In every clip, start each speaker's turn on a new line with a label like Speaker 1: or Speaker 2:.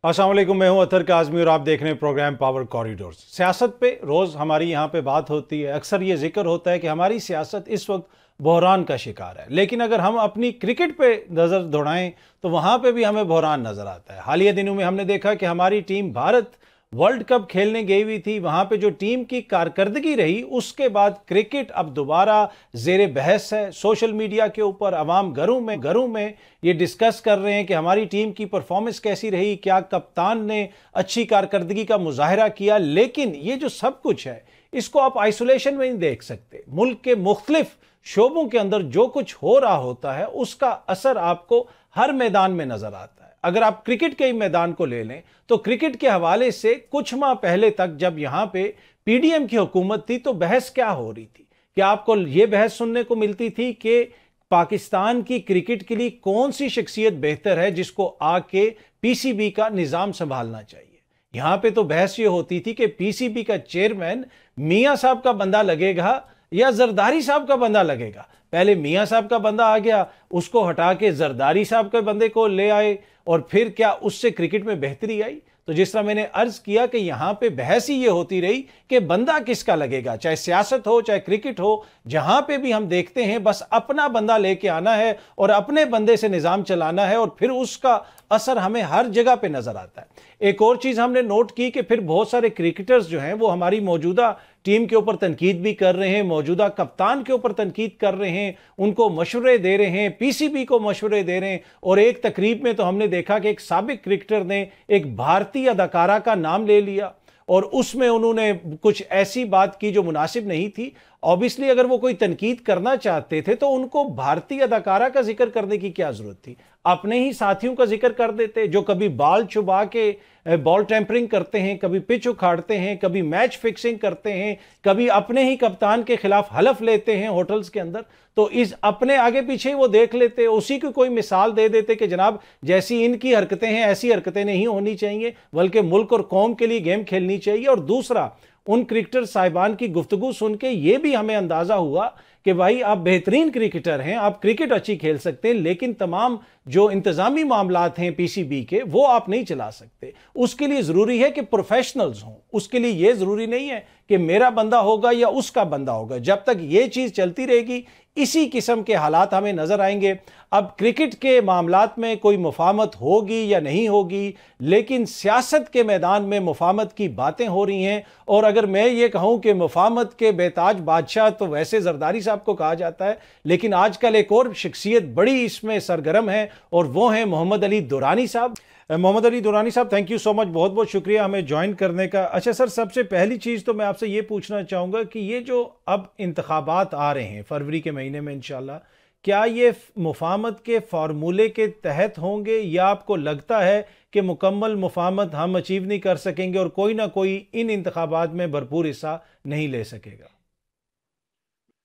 Speaker 1: अस्सलाम वालेकुम, मैं हूं अतर काज़मी और आप देख रहे हैं प्रोग्राम पावर कॉरिडोर्स। सियासत पे रोज़ हमारी यहाँ पे बात होती है। अक्सर ये जिक्र होता है कि हमारी सियासत इस वक्त बहरान का शिकार है, लेकिन अगर हम अपनी क्रिकेट पे नज़र दौड़ाएं तो वहाँ पे भी हमें बहरान नज़र आता है। हालिया दिनों में हमने देखा कि हमारी टीम भारत वर्ल्ड कप खेलने गई हुई थी। वहाँ पे जो टीम की कारकर्दगी रही, उसके बाद क्रिकेट अब दोबारा जेर बहस है। सोशल मीडिया के ऊपर अवाम घरों में ये डिस्कस कर रहे हैं कि हमारी टीम की परफॉर्मेंस कैसी रही, क्या कप्तान ने अच्छी कारकर्दगी का मुजाहरा किया। लेकिन ये जो सब कुछ है, इसको आप आइसोलेशन में नहीं देख सकते। मुल्क के मुख्तलिफ शोबों के अंदर जो कुछ हो रहा होता है, उसका असर आपको हर मैदान में नजर आता है। अगर आप क्रिकेट के मैदान को ले लें तो क्रिकेट के हवाले से कुछ माह पहले तक जब यहां पे पीडीएम की हुकूमत थी तो बहस क्या हो रही थी? क्या आपको यह बहस सुनने को मिलती थी कि पाकिस्तान की क्रिकेट के लिए कौन सी शख्सियत बेहतर है जिसको आके पीसीबी का निजाम संभालना चाहिए? यहां पे तो बहस ये होती थी कि पीसीबी का चेयरमैन मियां साहब का बंदा लगेगा या जरदारी साहब का बंदा लगेगा। पहले मियां साहब का बंदा आ गया, उसको हटा के जरदारी साहब के बंदे को ले आए, और फिर क्या उससे क्रिकेट में बेहतरी आई? तो जिस तरह मैंने अर्ज किया कि यहां पे बहस ही ये होती रही कि बंदा किसका लगेगा, चाहे सियासत हो चाहे क्रिकेट हो। जहां पे भी हम देखते हैं बस अपना बंदा लेके आना है और अपने बंदे से निजाम चलाना है, और फिर उसका असर हमें हर जगह पे नजर आता है। एक और चीज हमने नोट की कि फिर बहुत सारे क्रिकेटर्स जो हैं वो हमारी मौजूदा टीम के ऊपर तनकीद भी कर रहे हैं, मौजूदा कप्तान के ऊपर तनकीद कर रहे हैं, उनको मशवरे दे रहे हैं, पीसीबी को मशवरे दे रहे हैं। और एक तकरीब में तो हमने देखा कि एक साबिक क्रिकेटर ने एक भारतीय अदाकारा का नाम ले लिया और उसमें उन्होंने कुछ ऐसी बात की जो मुनासिब नहीं थी। ऑब्वियसली अगर वो कोई तनकीद करना चाहते थे तो उनको भारतीय अदाकारा का जिक्र करने की क्या जरूरत थी? अपने ही साथियों का जिक्र कर देते जो कभी बॉल चुबा के बॉल टेम्परिंग करते हैं, कभी पिच उखाड़ते हैं, कभी मैच फिक्सिंग करते हैं, कभी अपने ही कप्तान के खिलाफ हलफ लेते हैं होटल्स के अंदर। तो इस अपने आगे पीछे ही वो देख लेते, उसी की कोई मिसाल दे देते कि जनाब जैसी इनकी हरकतें हैं ऐसी हरकतें नहीं होनी चाहिए, बल्कि मुल्क और कौम के लिए गेम खेलनी चाहिए। और दूसरा, उन क्रिकेटर साहिबान की गुफ्तगू सुन के ये भी हमें अंदाजा हुआ कि भाई आप बेहतरीन क्रिकेटर हैं, आप क्रिकेट अच्छी खेल सकते हैं, लेकिन तमाम जो इंतजामी मामलात हैं पीसीबी के वो आप नहीं चला सकते। उसके लिए जरूरी है कि प्रोफेशनल्स हों। उसके लिए यह जरूरी नहीं है कि मेरा बंदा होगा या उसका बंदा होगा। जब तक ये चीज चलती रहेगी इसी किस्म के हालात हमें नजर आएंगे। अब क्रिकेट के मामलात में कोई मुफाहमत होगी या नहीं होगी, लेकिन सियासत के मैदान में मुफाहमत की बातें हो रही हैं। और अगर मैं ये कहूं कि मुफाहमत के बेताज बादशाह तो वैसे जरदारी साहब को कहा जाता है, लेकिन आजकल एक और शख्सियत बड़ी इसमें सरगर्म है और वो हैं मोहम्मद अली दुरानी साहब। मोहम्मद अली दुरानी साहब, थैंक यू सो मच, बहुत बहुत शुक्रिया हमें ज्वाइन करने का। अच्छा सर, सबसे पहली चीज़ तो मैं आपसे ये पूछना चाहूँगा कि ये जो अब इंतखाबात आ रहे हैं फरवरी के महीने में इंशाल्लाह, क्या ये मुफाहमत के फार्मूले के तहत होंगे या आपको लगता है कि मुकम्मल मुफाहमत हम अचीव नहीं कर सकेंगे और कोई ना कोई इन इंतखाबात में भरपूर हिस्सा नहीं ले सकेगा?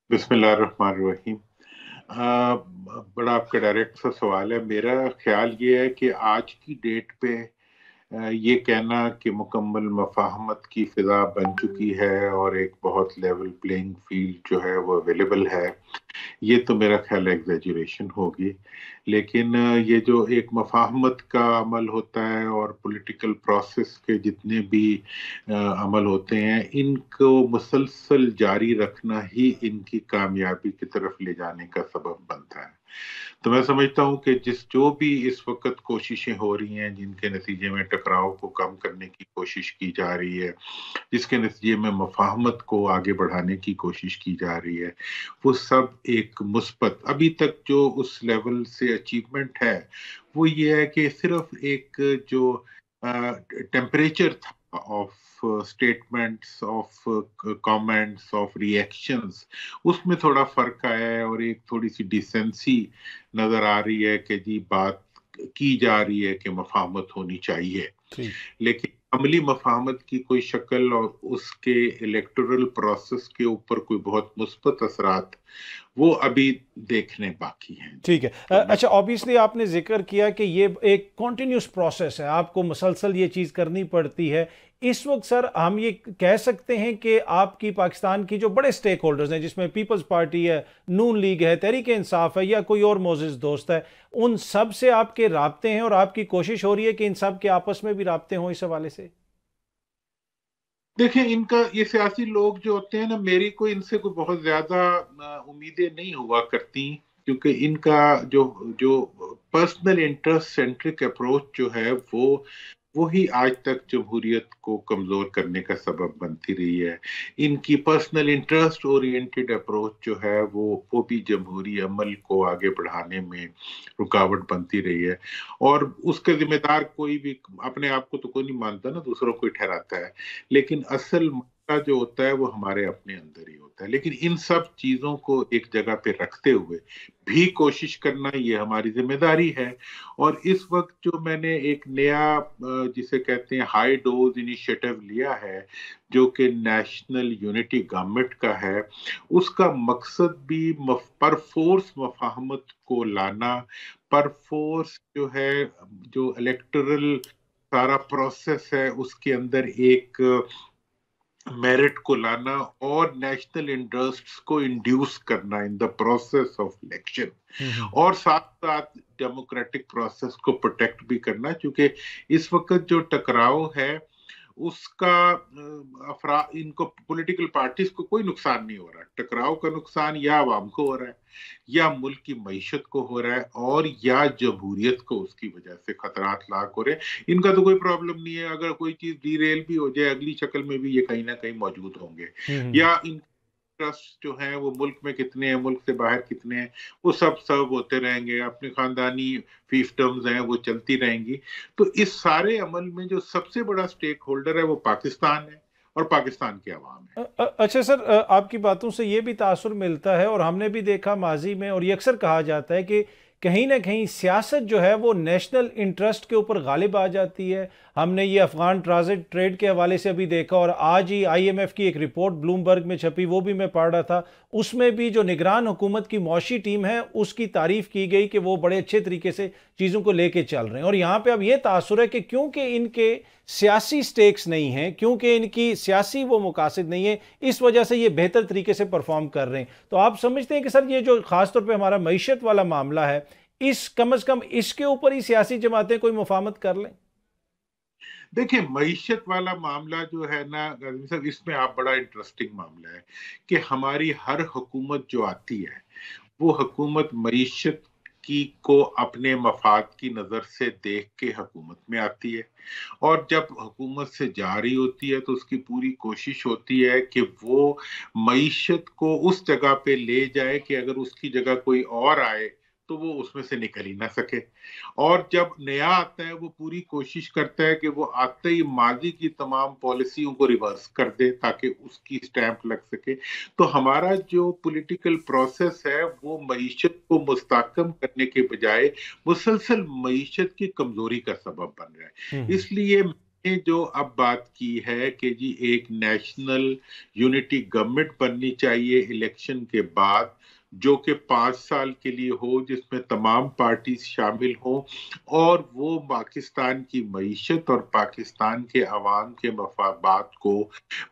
Speaker 2: बिस्मिल्लाहिर्रहमानिर्रहीम। बड़ा आपका डायरेक्ट सा सवाल है। मेरा ख्याल ये है कि आज की डेट पे ये कहना कि मुकम्मल मफाहमत की फिजा बन चुकी है और एक बहुत लेवल प्लेइंग फील्ड जो है वो अवेलेबल है, ये तो मेरा ख्याल एग्जेजरेशन होगी। लेकिन ये जो एक मफाहमत का अमल होता है और पॉलिटिकल प्रोसेस के जितने भी अमल होते हैं, इनको मुसलसल जारी रखना ही इनकी कामयाबी की तरफ ले जाने का सबब बनता है। तो मैं समझता हूं कि जो भी इस वक्त कोशिशें हो रही हैं, जिनके नतीजे में टकराव को कम करने की कोशिश की जा रही है, जिसके नतीजे में मुफाहमत को आगे बढ़ाने की कोशिश की जा रही है, वो सब एक मुस्बत, अभी तक जो उस लेवल से अचीवमेंट है वो ये है कि सिर्फ एक जो टेम्परेचर था of statements, of comments, of reactions, उसमें थोड़ा फर्क आया है और एक थोड़ी सी डिसेंसी नजर आ रही है कि जी बात की जा रही है कि मुफाहमत होनी चाहिए। लेकिन अमली मफाहमत की कोई शक्ल और उसके इलेक्टोरल प्रोसेस के ऊपर कोई बहुत मुस्बत असरात, वो अभी देखने बाकी हैं।
Speaker 1: ठीक है।
Speaker 2: तो मैं
Speaker 1: अच्छा, ऑब्वियसली आपने जिक्र किया कि ये एक कॉन्टिन्यूस प्रोसेस है, आपको मुसलसल ये चीज़ करनी पड़ती है। इस वक्त सर हम ये कह सकते हैं कि आपकी पाकिस्तान की जो बड़े स्टेक होल्डर्स हैं, जिसमें पीपल्स पार्टी है, नून लीग है, तहरीक इंसाफ है, या कोई और मोजिज़ दोस्त है, उन सब से आपके राब्ते हैं और आपकी कोशिश हो रही है कि इन सब के आपस में भी राब्ते हों इस हवाले से?
Speaker 2: देखें, इनका ये सियासी लोग जो होते हैं ना, मेरी कोई इनसे कोई बहुत ज्यादा उम्मीदें नहीं हुआ करती, क्योंकि इनका जो जो पर्सनल इंटरेस्ट सेंट्रिक अप्रोच जो है वो ही आज तक जमहूरियत को कमजोर करने का सबब बनती रही है। इनकी पर्सनल इंटरेस्ट ओरिएंटेड अप्रोच जो है वो भी जमहूरी अमल को आगे बढ़ाने में रुकावट बनती रही है। और उसके जिम्मेदार कोई भी अपने आप को तो कोई नहीं मानता ना, दूसरों को ही ठहराता है, लेकिन असल मसला जो होता है वो हमारे अपने अंदर ही होता है। लेकिन इन सब चीजों को एक जगह पे रखते हुए भी कोशिश करना, ये हमारी जिम्मेदारी है। और इस वक्त जो मैंने एक नया जिसे कहते हैं हाई डोज इनिशिएटिव लिया है, जो कि नेशनल यूनिटी गवर्नमेंट का है, उसका मकसद भी पर फोर्स मफाहमत को लाना, पर फोर्स जो है, जो इलेक्टोरल सारा प्रोसेस है उसके अंदर एक मेरिट को लाना और नेशनल इंटरेस्ट्स को इंड्यूस करना in the process of election, और साथ साथ डेमोक्रेटिक प्रोसेस को प्रोटेक्ट भी करना, क्योंकि इस वक्त जो टकराव है उसका इनको पॉलिटिकल पार्टीज को कोई नुकसान नहीं हो रहा है। टकराव का नुकसान या आवाम को हो रहा है, या मुल्क की मईशत को हो रहा है, और या जमहूरियत को उसकी वजह से खतरात लाक हो रहे हैं। इनका तो कोई प्रॉब्लम नहीं है, अगर कोई चीज डीरेल भी हो जाए अगली शक्ल में भी ये कहीं ना कहीं मौजूद होंगे। या इन ट्रस्ट जो है वो मुल्क में कितने हैं, मुल्क से बाहर कितने हैं, वो सब सब होते रहेंगे, अपने खानदानी फीफडम्स हैं वो चलती रहेंगी। तो इस सारे अमल में जो सबसे बड़ा स्टेक होल्डर है वो पाकिस्तान है और पाकिस्तान की आवाम है।
Speaker 1: अच्छा सर, आपकी बातों से ये भी तासुर मिलता है, और हमने भी देखा माजी में, और ये अक्सर कहा जाता है कि कहीं ना कहीं सियासत जो है वो नेशनल इंटरेस्ट के ऊपर गालिब आ जाती है। हमने ये अफगान ट्रांजिट ट्रेड के हवाले से अभी देखा, और आज ही आईएमएफ की एक रिपोर्ट ब्लूमबर्ग में छपी, वो भी मैं पढ़ रहा था। उसमें भी जो निगरान हुकूमत की मौशी टीम है उसकी तारीफ की गई कि वो बड़े अच्छे तरीके से चीज़ों को लेके चल रहे हैं। और यहाँ पे अब ये तासुर है कि क्योंकि इनके सियासी स्टेक्स नहीं हैं, क्योंकि इनकी सियासी वो मकासद नहीं है, इस वजह से ये बेहतर तरीके से परफॉर्म कर रहे हैं। तो आप समझते हैं कि सर ये जो खासतौर पे हमारा मईशत वाला मामला है, इस कम से कम इसके ऊपर ही सियासी जमातें कोई मुफाहमत कर लें?
Speaker 2: देखिए, मईशत वाला मामला जो है ना गाजी साहब, इसमें आप बड़ा इंटरेस्टिंग मामला है कि हमारी हर हुकूमत जो आती है वो हुकूमत मईशत की को अपने मफाद की नजर से देख के हुकूमत में आती है, और जब हुकूमत से जा रही होती है तो उसकी पूरी कोशिश होती है कि वो मईशत को उस जगह पे ले जाए कि अगर उसकी जगह कोई और आए तो वो उसमें से निकल ही ना सके। और जब नया आता है वो पूरी कोशिश करता है कि वो आते ही माजी की तमाम पॉलिसियों को रिवर्स कर दे ताकि उसकी स्टैंप लग सके। तो हमारा जो पॉलिटिकल प्रोसेस है वो मईशत को मुस्तहकम करने के बजाय मुसलसल मईशत की कमजोरी का सबब बन रहा है। इसलिए मैंने जो अब बात की है कि जी एक नेशनल यूनिटी गवर्नमेंट बननी चाहिए इलेक्शन के बाद, जो कि 5 साल के लिए हो, जिसमें तमाम पार्टी शामिल हो, और वो पाकिस्तान की मईशत और पाकिस्तान के अवाम के मफादात को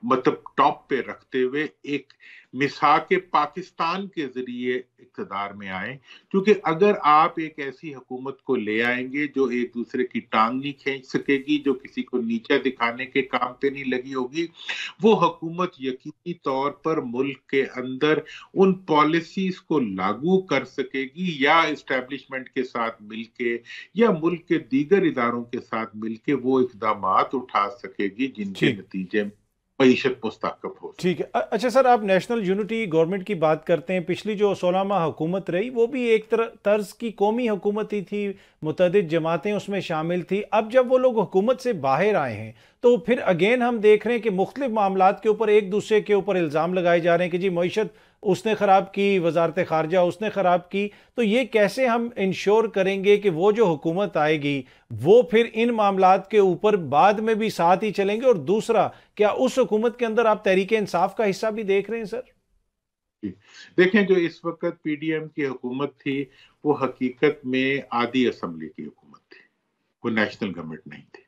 Speaker 2: मतलब टॉप पे रखते हुए एक मिसाक पाकिस्तान के जरिए इक़्तिदार में आए। क्योंकि अगर आप एक ऐसी हुकूमत को ले आएंगे जो एक दूसरे की टांग नहीं खींच सकेगी, जो किसी को नीचा दिखाने के काम पे नहीं लगी होगी, वो हुकूमत यकीनी तौर पर मुल्क के अंदर उन पॉलिसीज को लागू कर सकेगी, या इस्टेब्लिशमेंट के साथ मिलके या मुल्क के दीगर इदारों के साथ मिलके वो इकदामात उठा सकेगी जिनके नतीजे में मईशत मुस्तहकम हो।
Speaker 1: ठीक है। अच्छा सर, आप नेशनल यूनिटी गवर्नमेंट की बात करते हैं। पिछली जो 16 माह हुकूमत रही वो भी एक तर्ज की कौमी हुकूमत ही थी, मुतअद्दिद जमातें उसमें शामिल थी। अब जब वो लोग हुकूमत से बाहर आए हैं तो फिर अगेन हम देख रहे हैं कि मुख्तलिफ मामलात के ऊपर एक दूसरे के ऊपर इल्ज़ाम लगाए जा रहे हैं कि जी मईशत उसने ख़राब की, वजारत ख़ारजा उसने ख़राब की, तो ये कैसे हम इंश्योर करेंगे कि वो जो हुकूमत आएगी वो फिर इन मामलात के ऊपर बाद में भी साथ ही चलेंगे? और दूसरा, क्या उस हुकूमत के अंदर आप तहरीक इंसाफ का हिस्सा भी देख रहे हैं सर?
Speaker 2: देखें, जो इस वक्त पीडीएम की हुकूमत थी वो हकीकत में आधी असम्बली की हुकूमत थी, वो नेशनल गवर्नमेंट नहीं थी।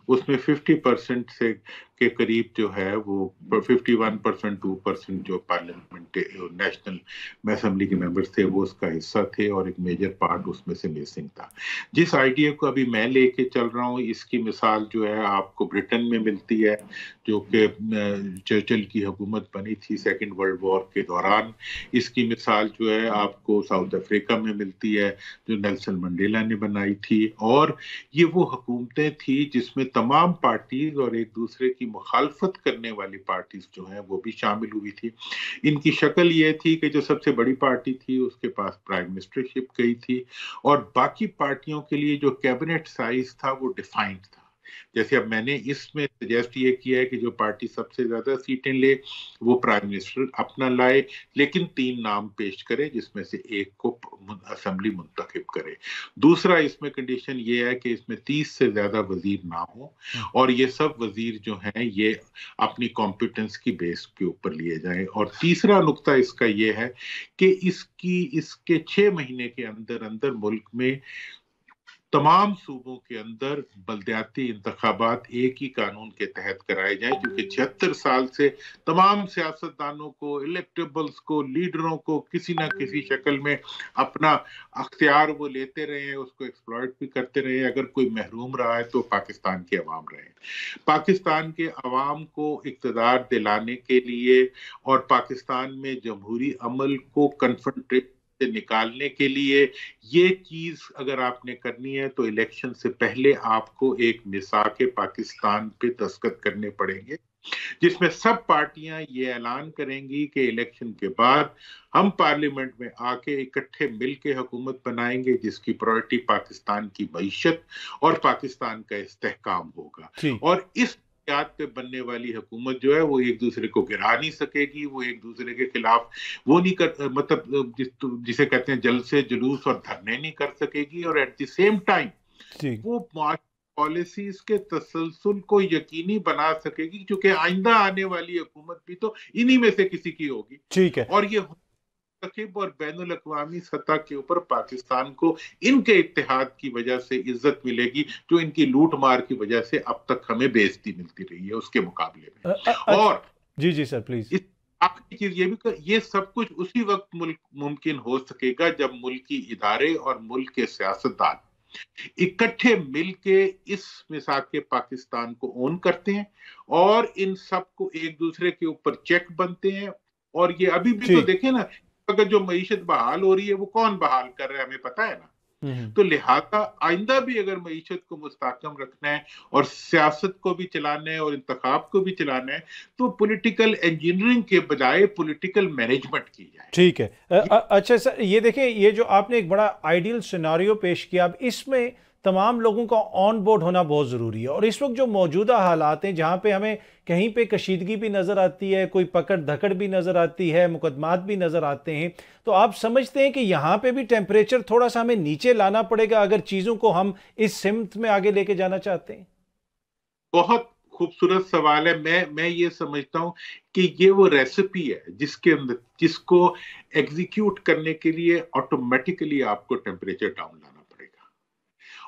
Speaker 2: उसमें 50% से के करीब जो है वो 51%, 2% जो पार्लियामेंट नेशनल असेंबली के मेंबर्स थे वो उसका हिस्सा थे, और एक मेजर पार्ट उसमें से मिसिंग था। जिस आइडिया को अभी मैं लेके चल रहा हूँ, इसकी मिसाल जो है आपको ब्रिटेन में मिलती है, जो कि चर्चिल की हुकूमत बनी थी सेकेंड वर्ल्ड वॉर के दौरान। इसकी मिसाल जो है आपको साउथ अफ्रीका में मिलती है, जो नेल्सन मंडेला ने बनाई थी। और ये वो हुकूमतें थी जिसमें तमाम पार्टीज और एक दूसरे की मुखालफत करने वाली पार्टीज जो हैं वो भी शामिल हुई थी। इनकी शक्ल ये थी कि जो सबसे बड़ी पार्टी थी उसके पास प्राइम मिनिस्टरशिप गई थी, और बाकी पार्टियों के लिए जो कैबिनेट साइज था वो डिफाइंड था। जैसे अब मैंने इसमें सजेस्ट ये किया है कि जो पार्टी सबसे ज्यादा सीटें ले वो प्राइम मिनिस्टर अपना लाए, लेकिन 3 नाम पेश करे जिसमें से एक को असेंबली मुंतखब करे। दूसरा इसमें कंडीशन ये है कि इसमें 30 से ज्यादा वजीर ना हो, और ये सब वजीर जो हैं ये अपनी कॉम्पिटेंस की बेस के ऊपर लिए जाए। और तीसरा नुक्ता इसका ये है कि इसके 6 महीने के अंदर अंदर मुल्क में तमाम सूबों के अंदर बल्दियाती इंतखाबात एक ही कानून के तहत कराए जाएं, क्योंकि 76 साल से तमाम सियासतदानों को, इलेक्टेबल्स को, लीडरों को किसी ना किसी शक्ल में अपना अख्तियार वो लेते रहे हैं, उसको एक्सप्लॉइट भी करते रहे। अगर कोई महरूम रहा है तो पाकिस्तान के अवाम रहे। पाकिस्तान के अवाम को इक़्तिदार दिलाने के लिए और पाकिस्तान में जमहूरी अमल को कन्फ्रंटेट से निकालने के लिए ये चीज अगर आपने करनी है तो इलेक्शन से पहले आपको एक मिसाके पाकिस्तान पे दस्तखत करने पड़ेंगे, जिसमें सब पार्टियां ये ऐलान करेंगी कि इलेक्शन के बाद हम पार्लियामेंट में आके इकट्ठे मिलके हुकूमत बनाएंगे जिसकी प्रायोरिटी पाकिस्तान की मईशत और पाकिस्तान का इस्तेहकाम होगा। और इस बुनियाद पे बनने वाली हुकूमत जो है वो एक दूसरे को गिरा नहीं सकेगी, वो एक दूसरे के खिलाफ वो नहीं कर, मतलब जिसे कहते हैं जल से जुलूस और धरने नहीं कर सकेगी, और एट द सेम टाइम वो पॉलिसीज के तसलसल को यकीनी बना सकेगी, क्योंकि आइंदा आने वाली हुकूमत भी तो इन्हीं में से किसी की होगी।
Speaker 1: ठीक है।
Speaker 2: और ये और बैनुल अक़वामी सतह के ऊपर पाकिस्तान को इनके इत्तेहाद की वजह से इज्जत मिलेगी, जो इनकी लूट मार की वजह से अब तक हमें बेइज्जती मिलती रही है उसके मुकाबले में। और
Speaker 1: जी सर प्लीज।
Speaker 2: आखिरी चीज ये भी, ये सब कुछ उसी वक्त मुल्क मुमकिन हो सकेगा जब मुल्की इदारे और मुल्क के सियासतदान इकट्ठे मिलके इस मिसाक के पाकिस्तान को ओन करते हैं और इन सब को एक दूसरे के ऊपर चेक बनते हैं। और ये अभी भी तो देखें ना, अगर जो मईशत बहाल हो रही है वो कौन बहाल कर रहा है हमें पता है ना। तो लिहाजा आइंदा भी अगर मईशत को मुस्तहकम रखना है और सियासत को भी चलाना है और इंतखाब को भी चलाना है तो पॉलिटिकल इंजीनियरिंग के बजाय पॉलिटिकल मैनेजमेंट की जाए।
Speaker 1: ठीक है। अच्छा सर, ये देखें, ये जो आपने एक बड़ा आइडियल सिनारियो पेश किया, अब इसमें तमाम लोगों का ऑन बोर्ड होना बहुत ज़रूरी है। और इस वक्त जो मौजूदा हालात हैं जहाँ पे हमें कहीं पे कशीदगी भी नज़र आती है, कोई पकड़ धकड़ भी नज़र आती है, मुकदमात भी नज़र आते हैं, तो आप समझते हैं कि यहाँ पे भी टेम्परेचर थोड़ा सा हमें नीचे लाना पड़ेगा अगर चीज़ों को हम इस सिमत में आगे लेके जाना चाहते हैं?
Speaker 2: बहुत खूबसूरत सवाल है। मैं ये समझता हूँ कि ये वो रेसिपी है जिसके अंदर जिसको एग्जीक्यूट करने के लिए ऑटोमेटिकली आपको टेम्परेचर डाउन लाना पड़ेगा।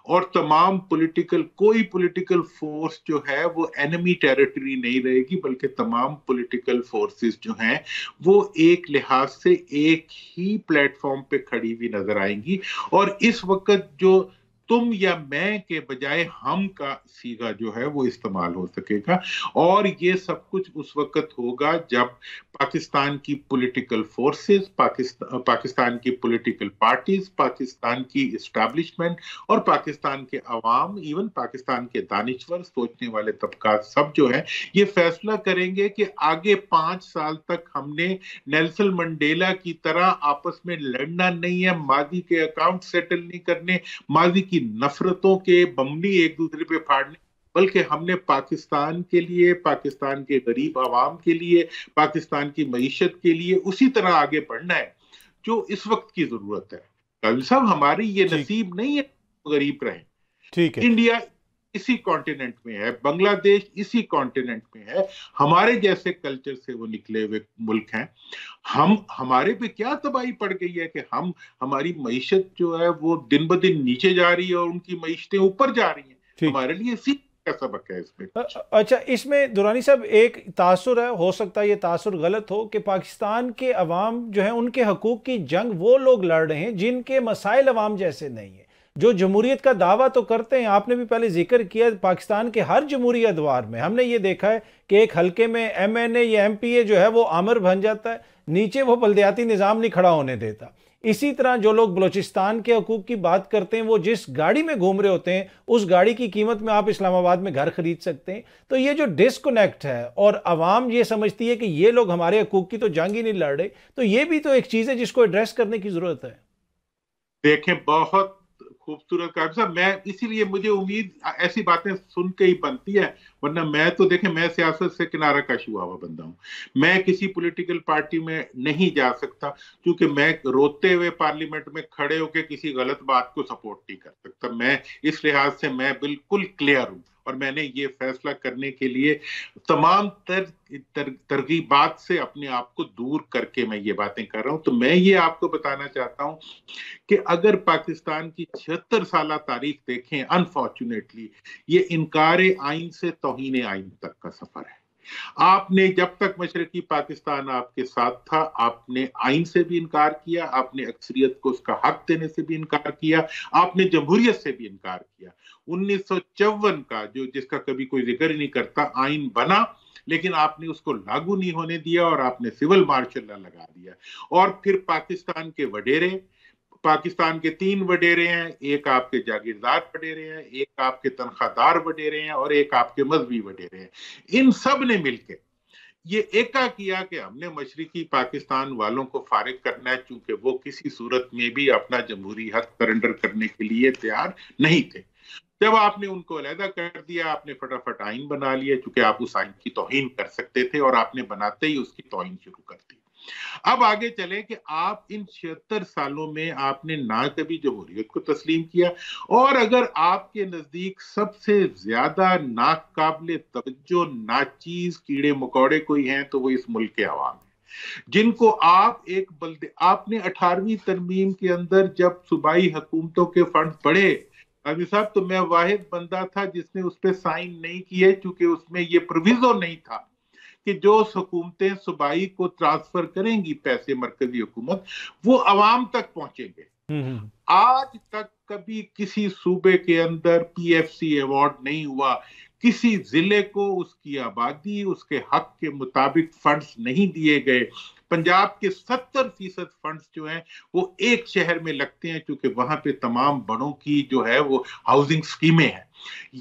Speaker 2: और तमाम कोई पॉलिटिकल फोर्स जो है वो एनिमी टेरिटरी नहीं रहेगी, बल्कि तमाम पॉलिटिकल फोर्सेस जो हैं वो एक लिहाज से एक ही प्लेटफॉर्म पे खड़ी हुई नजर आएंगी। और इस वक्त जो तुम या मैं के बजाय हम का सीगा जो है वो इस्तेमाल हो सकेगा। और ये सब कुछ उस वक्त होगा जब पाकिस्तान की पॉलिटिकल फोर्सेस, पाकिस्तान की पॉलिटिकल पार्टीज, पाकिस्तान की एस्टैब्लिशमेंट और पाकिस्तान के अवाम, इवन पाकिस्तान के दानिश्वर सोचने वाले तबकात सब जो है ये फैसला करेंगे कि आगे 5 साल तक हमने नेल्सन मंडेला की तरह आपस में लड़ना नहीं है, माजी के अकाउंट सेटल नहीं करने, माजी की नफरतों के बमनी एक दूसरे पे फाड़ने, बल्कि हमने पाकिस्तान के लिए, पाकिस्तान के गरीब आवाम के लिए, पाकिस्तान की मईशत के लिए उसी तरह आगे बढ़ना है जो इस वक्त की जरूरत है। काजी साहब, हमारी ये नसीब नहीं है गरीब रहे।
Speaker 1: ठीक है।
Speaker 2: इंडिया इसी कॉन्टिनेंट में है, बांग्लादेश इसी कॉन्टिनेंट में है, हमारे जैसे कल्चर से वो निकले हुए मुल्क हैं। हमारे पे क्या तबाही पड़ गई है कि हमारी मईशत जो है वो दिन ब दिन नीचे जा रही है और उनकी मईशतें ऊपर जा रही हैं। हमारे लिए इसी का सबक है इसमें।
Speaker 1: अच्छा, इसमें दुरानी साहब एक तासुर है, हो सकता है ये तासुर गलत हो, कि पाकिस्तान के अवाम जो है उनके हकूक की जंग वो लोग लड़ रहे हैं जिनके मसाइल अवाम जैसे नहीं है, जो जमहूरियत का दावा तो करते हैं। आपने भी पहले जिक्र किया, पाकिस्तान के हर जमहूरी अदवार में हमने ये देखा है कि एक हल्के में MNA या MPA जो है वो आमिर बन जाता है, नीचे वो बल्दियाती निज़ाम नहीं खड़ा होने देता। इसी तरह जो लोग बलूचिस्तान के हकूक की बात करते हैं, वो जिस गाड़ी में घूम रहे होते हैं उस गाड़ी की कीमत में आप इस्लामाबाद में घर खरीद सकते हैं। तो ये जो डिस्कनेक्ट है और अवाम ये समझती है कि ये लोग हमारे हकूक की तो जंग ही नहीं लड़ रहे, तो ये भी तो एक चीज़ है जिसको एड्रेस करने की जरूरत है।
Speaker 2: देखें, बहुत खूबसूरत काजी साहब, मैं इसीलिए मुझे उम्मीद ऐसी बातें सुन के ही बनती है, वरना मैं तो देखें, मैं सियासत से किनारा कश हुआ हुआ बंदा हूं। मैं किसी पॉलिटिकल पार्टी में नहीं जा सकता, क्योंकि मैं रोते हुए पार्लियामेंट में खड़े होकर किसी गलत बात को सपोर्ट नहीं कर सकता। मैं इस लिहाज से मैं बिल्कुल क्लियर हूं और मैंने ये फैसला करने के लिए तमाम तरगीबात से अपने आप को दूर करके मैं ये बातें कर रहा हूं। तो मैं ये आपको बताना चाहता हूं कि अगर पाकिस्तान की 76 साल तारीख देखें, अनफॉर्चुनेटली ये इनकार आइन से तौहीन आइन तक का सफर है। आपने जब तक मशरकी पाकिस्तान आपके साथ था, आपने आइन से भी इनकार किया, आपने अक्सरियत को उसका हक देने से भी इनकार किया, आपने जमहूरियत से भी इनकार किया। 1954 का जो जिसका कभी कोई जिक्र ही नहीं करता आइन बना, लेकिन आपने उसको लागू नहीं होने दिया और आपने सिविल मार्शल लॉ लगा दिया। और फिर पाकिस्तान के वडेरे, पाकिस्तान के 3 वडेरे हैं, एक आपके जागीरदार वडेरे हैं, एक आपके तनख्वाहदार वडेरे हैं और एक आपके मजहबी वडेरे हैं। इन सब ने मिलकर ये एका किया कि हमने मशरकी पाकिस्तान वालों को फारिग करना है, चूंकि वो किसी सूरत में भी अपना जमहूरी हक सरेंडर करने के लिए तैयार नहीं थे। जब आपने उनको अलहदा कर दिया, आपने फटाफट आइन बना लिया, चूंकि आप उस आइन की तौहीन कर सकते थे और आपने बनाते ही उसकी तौहीन शुरू कर दी। अब आगे चले कि आप इन 76 सालों में आपने ना कभी जमहूरियत को तस्लीम किया, और अगर आपके नजदीक सबसे ज्यादा नाकाबिले तवज्जो नाचीज कीड़े मकोड़े कोई हैं तो वो इस मुल्क के अवाम है, जिनको आप आपने 18वीं तरमीम के अंदर जब सूबाई हुकूमतों के फंड बढ़े, अभी साहब, तो मैं वाहिद बंदा था जिसने उस पर साइन नहीं किए, क्योंकि उसमें ये प्रोविजो नहीं था कि जो हुकूमतें सूबाई को ट्रांसफर करेंगी पैसे मरकजी हुकूमत, वो अवाम तक पहुंचेंगे। आज तक कभी किसी सूबे के अंदर PFC अवार्ड नहीं हुआ, किसी जिले को उसकी आबादी उसके हक के मुताबिक फंड्स नहीं दिए गए। पंजाब के 70% फंड्स जो हैं वो एक शहर में लगते हैं, क्योंकि वहां पे तमाम बड़ों की जो है वो हाउसिंग स्कीमें हैं।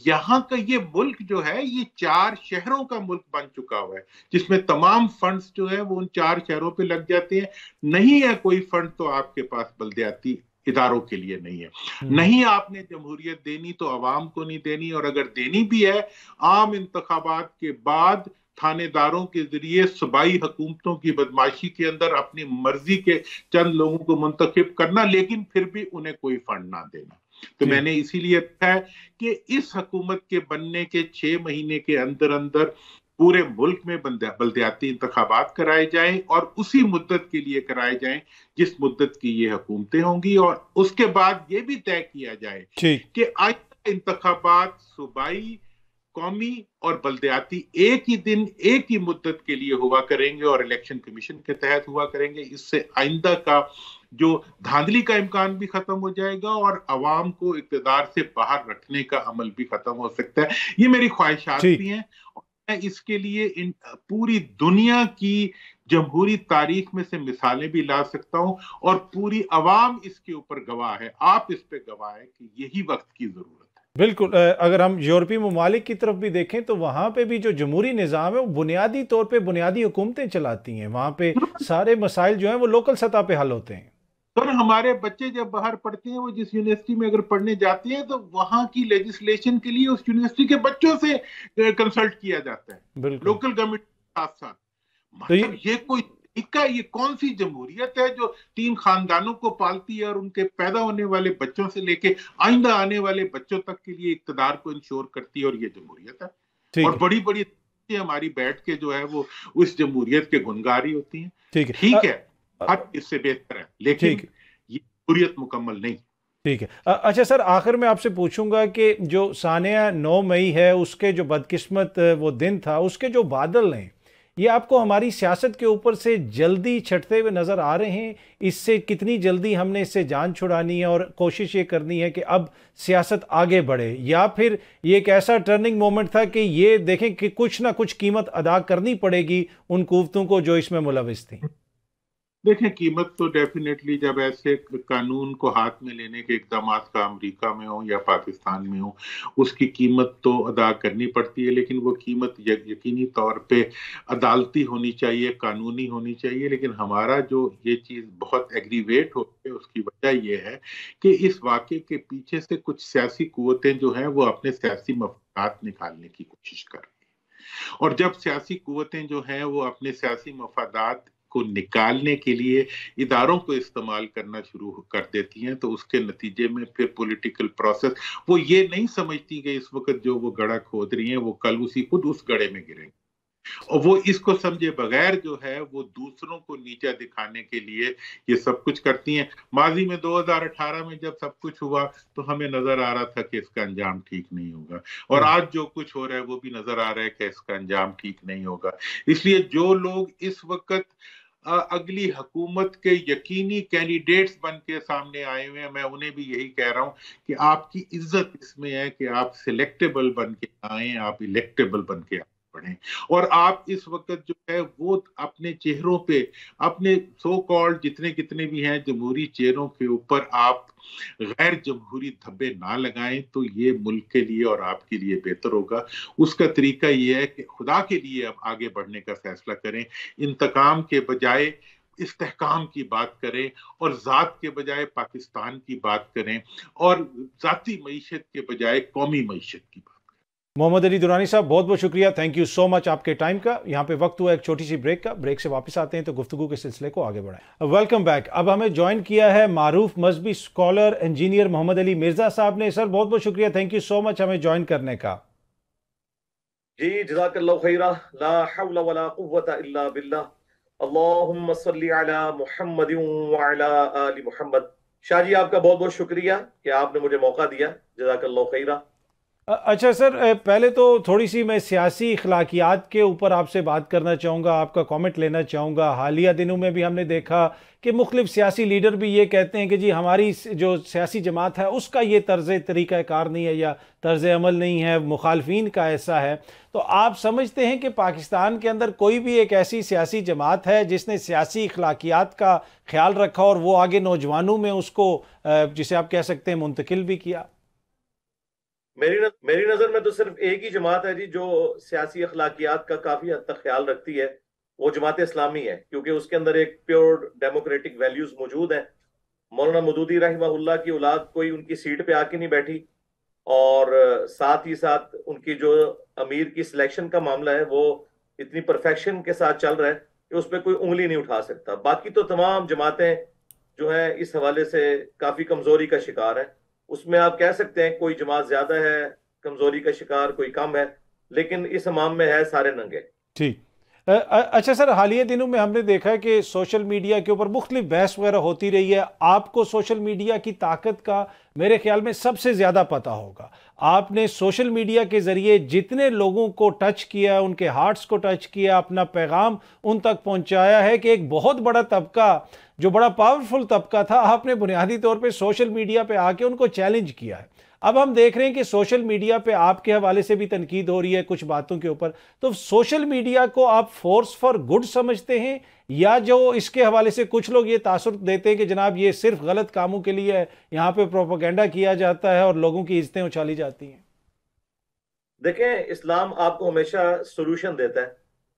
Speaker 2: यहाँ का ये मुल्क जो है ये 4 शहरों का मुल्क बन चुका हुआ है, जिसमें तमाम फंड्स जो है वो उन 4 शहरों पे लग जाते हैं। नहीं है कोई फंड तो आपके पास बल्दियाती इदारों के लिए नहीं है। नहीं आपने जमहूरियत देनी तो अवाम को नहीं देनी, और अगर देनी भी है आम इंतखाबात के बाद थानेदारों के जरिए सूबाई हुकूमतों की बदमाशी के अंदर अपनी मर्जी के चंद लोगों को मुंतखब करना, लेकिन फिर भी उन्हें कोई फंड ना देना। तो मैंने इसीलिए कहा है कि इस हुकूमत के बनने के 6 महीने के अंदर अंदर पूरे मुल्क में बल्दियाती इंतखाबात कराए जाएं, और उसी मुद्दत के लिए कराए जाएं जिस मुद्दत की ये हुकूमतें होंगी, और उसके बाद ये भी तय किया जाए कि आइंदा इंतखाबात सूबाई, कौमी और बल्दियाती एक ही दिन एक ही मुद्दत के लिए हुआ करेंगे और इलेक्शन कमीशन के तहत हुआ करेंगे। इससे आइंदा का जो धांधली का इम्कान भी खत्म हो जाएगा और अवाम को इक़्तिदार से बाहर रखने का अमल भी खत्म हो सकता है। ये मेरी ख्वाहिशात भी हैं, और मैं इसके लिए पूरी दुनिया की जमहूरी तारीख में से मिसालें भी ला सकता हूं, और पूरी अवाम इसके ऊपर गवाह है, आप इस पे गवाह है कि यही वक्त की जरूरत है।
Speaker 1: बिल्कुल। अगर हम यूरोपीय ममालिक की तरफ भी देखें तो वहाँ पे भी जो जमहूरी निज़ाम है वो बुनियादी तौर पे बुनियादी हुकूमतें चलाती हैं, वहाँ पे सारे मसाइल जो हैं वो लोकल सतह पे हल होते हैं।
Speaker 2: सर हमारे बच्चे जब बाहर पढ़ते हैं, वो जिस यूनिवर्सिटी में अगर पढ़ने जाते हैं तो वहां की लेजिस्लेशन के लिए उस यूनिवर्सिटी के बच्चों से कंसल्ट किया जाता है,
Speaker 1: बिल्कुल।
Speaker 2: लोकल गवर्नमेंट के साथ साथ।
Speaker 1: तो
Speaker 2: मतलब ये कोई तरीका, ये कौन सी जमहूरियत है जो 3 खानदानों को पालती है और उनके पैदा होने वाले बच्चों से लेके आइंदा आने वाले बच्चों तक के लिए इक्तदार को इंश्योर करती है, और ये जमहूरियत है।
Speaker 1: ठीक
Speaker 2: और
Speaker 1: है।
Speaker 2: बड़ी बड़ी हमारी बैठ के जो है वो उस जमहूरियत के गुनगारी होती हैं।
Speaker 1: ठीक है।
Speaker 2: ठीक है,
Speaker 1: अ,
Speaker 2: हद इससे बेहतर है, लेकिन
Speaker 1: ठीक है।
Speaker 2: ये जमहूरियत मुकम्मल नहीं।
Speaker 1: ठीक है। अच्छा सर, आखिर में आपसे पूछूंगा कि जो सानिया 9 मई है, उसके जो बदकिस्मत वो दिन था, उसके जो बादल हैं, ये आपको हमारी सियासत के ऊपर से जल्दी छटते हुए नज़र आ रहे हैं? इससे कितनी जल्दी हमने इससे जान छुड़ानी है और कोशिश ये करनी है कि अब सियासत आगे बढ़े, या फिर ये एक ऐसा टर्निंग मोमेंट था कि ये देखें कि कुछ ना कुछ कीमत अदा करनी पड़ेगी उन कुव्वतों को जो इसमें मुलविस थी?
Speaker 2: देखें, कीमत तो डेफिनेटली जब ऐसे कानून को हाथ में लेने के इकदाम का अमेरिका में हो या पाकिस्तान में हो, उसकी कीमत तो अदा करनी पड़ती है, लेकिन वो कीमत यकीनी तौर पे अदालती होनी चाहिए, कानूनी होनी चाहिए। लेकिन हमारा जो ये चीज़ बहुत एग्रीवेट होती है, उसकी वजह ये है कि इस वाक़े के पीछे से कुछ सियासी कुव्वतें जो हैं वो अपने सियासी मफादात निकालने की कोशिश कर रही हैं। और जब सियासी कुव्वतें जो हैं वो अपने सियासी मफादात को निकालने के लिए इदारों को इस्तेमाल करना शुरू कर देती हैं, तो उसके नतीजे में फिर पॉलिटिकल प्रोसेस, वो ये नहीं समझती कि इस वक्त जो वो गड़ा खोद रही हैं वो कल खुद उस गड़े में गिरेंगे, और वो इसको समझे बगैर जो है वो दूसरों को नीचा दिखाने के लिए ये सब कुछ करती हैं। माजी में 2018 में जब सब कुछ हुआ तो हमें नजर आ रहा था कि इसका अंजाम ठीक नहीं होगा, और आज जो कुछ हो रहा है वो भी नजर आ रहा है कि इसका अंजाम ठीक नहीं होगा। इसलिए जो लोग इस वक्त अगली हुकूमत के यकीनी कैंडिडेट्स बन के सामने आए हुए हैं, मैं उन्हें भी यही कह रहा हूं कि आपकी इज्जत इसमें है कि आप सिलेक्टेबल बन के आए, आप इलेक्टेबल बन के बढ़े। और आप इस वक्त जो है वो अपने चेहरों पे, अपने सो कॉल्ड जितने कितने भी हैं जमहूरी चेहरों के ऊपर आप गैर जमहूरी धब्बे ना लगाएं, तो ये मुल्क के लिए और आपके लिए बेहतर होगा। उसका तरीका ये है कि खुदा के लिए अब आगे बढ़ने का फैसला करें, इंतकाम के बजाय इस्तेहकाम की बात करें, और जात के बजाय पाकिस्तान की बात करें, और जाती मईशत के बजाय कौमी मईशत की बात।
Speaker 1: मोहम्मद अली दुरानी साहब, बहुत बहुत शुक्रिया, थैंक यू सो मच आपके टाइम का। यहाँ पे वक्त हुआ एक छोटी सी ब्रेक का, ब्रेक से वापस आते हैं तो गुफ्तगू के सिलसिले को आगे बढ़ाएं। Welcome back. अब हमें ज्वाइन किया है मारूफ मजहबी स्कॉलर इंजीनियर मोहम्मद अली मिर्जा साहब ने। सर बहुत बहुत शुक्रिया, थैंक यू सो मच हमें ज्वाइन करने का।
Speaker 3: जी जज़ाकल्लाहु खैरा, ला हौला वला कुव्वता इल्ला बिल्लाह, अल्लाहुम्मा सल्ली अला मुहम्मदिन व अला आलि मुहम्मद। शाह जी, आपका बहुत बहुत शुक्रिया कि आपने मुझे मौका दिया, जज़ाकल्लाहु खैरा।
Speaker 1: अच्छा सर, पहले तो थोड़ी सी मैं सियासी अखलाकियात के ऊपर आपसे बात करना चाहूँगा, आपका कमेंट लेना चाहूँगा। हालिया दिनों में भी हमने देखा कि मुख्तलिफ सियासी लीडर भी ये कहते हैं कि जी हमारी जो सियासी जमात है उसका ये तर्ज तरीक़ाकार नहीं है या तर्ज अमल नहीं है, मुखालफीन का ऐसा है। तो आप समझते हैं कि पाकिस्तान के अंदर कोई भी एक ऐसी सियासी जमात है जिसने सियासी अखलाकियात का ख्याल रखा और वो आगे नौजवानों में उसको जिसे आप कह सकते हैं मुंतकिल भी किया?
Speaker 3: मेरी नजर में तो सिर्फ एक ही जमात है जी जो सियासी अखलाकियात का काफी हद तक ख्याल रखती है, वो जमात इस्लामी है, क्योंकि उसके अंदर एक प्योर डेमोक्रेटिक वैल्यूज मौजूद हैं। मौलाना मौदूदी रहमहुल्लाह की औलाद कोई उनकी सीट पे आके नहीं बैठी, और साथ ही साथ उनकी जो अमीर की सिलेक्शन का मामला है वो इतनी परफेक्शन के साथ चल रहा है कि उस पर कोई उंगली नहीं उठा सकता। बाकी तो तमाम जमातें जो हैं इस हवाले से काफी कमजोरी का शिकार है। उसमें आप कह सकते हैं कोई जमात ज्यादा है कमजोरी का शिकार, कोई कम है, लेकिन इस हमाम में है सारे नंगे।
Speaker 1: ठीक। अच्छा सर, हालिया दिनों में हमने देखा है कि सोशल मीडिया के ऊपर मुख्तलिफ बहस वगैरह होती रही है। आपको सोशल मीडिया की ताकत का मेरे ख्याल में सबसे ज़्यादा पता होगा। आपने सोशल मीडिया के ज़रिए जितने लोगों को टच किया, उनके हार्ट्स को टच किया, अपना पैगाम उन तक पहुंचाया है कि एक बहुत बड़ा तबका, जो बड़ा पावरफुल तबका था, आपने बुनियादी तौर पे सोशल मीडिया पे आके उनको चैलेंज किया है। अब हम देख रहे हैं कि सोशल मीडिया पे आपके हवाले से भी तनकीद हो रही है कुछ बातों के ऊपर। तो सोशल मीडिया को आप फोर्स फॉर गुड समझते हैं, या जो इसके हवाले से कुछ लोग ये तासुर देते हैं कि जनाब ये सिर्फ गलत कामों के लिए यहाँ पे प्रोपेगेंडा किया जाता है और लोगों की इज्जतें उछाली जाती हैं?
Speaker 3: देखें, इस्लाम आपको हमेशा सोल्यूशन देता है।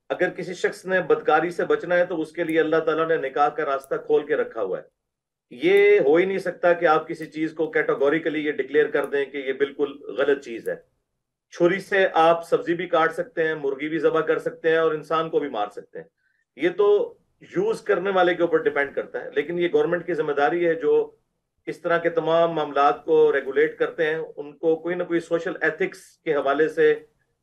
Speaker 3: अगर किसी शख्स ने बदकारी से बचना है तो उसके लिए अल्लाह ताला ने निकाह का रास्ता खोल के रखा हुआ है। ये हो ही नहीं सकता कि आप किसी चीज को कैटेगोरिकली ये डिक्लेयर कर दें कि ये बिल्कुल गलत चीज है। छुरी से आप सब्जी भी काट सकते हैं, मुर्गी भी जबा कर सकते हैं और इंसान को भी मार सकते हैं। ये तो यूज करने वाले के ऊपर डिपेंड करता है, लेकिन ये गवर्नमेंट की जिम्मेदारी है जो इस तरह के तमाम मामलात को रेगुलेट करते हैं, उनको कोई ना कोई सोशल एथिक्स के हवाले से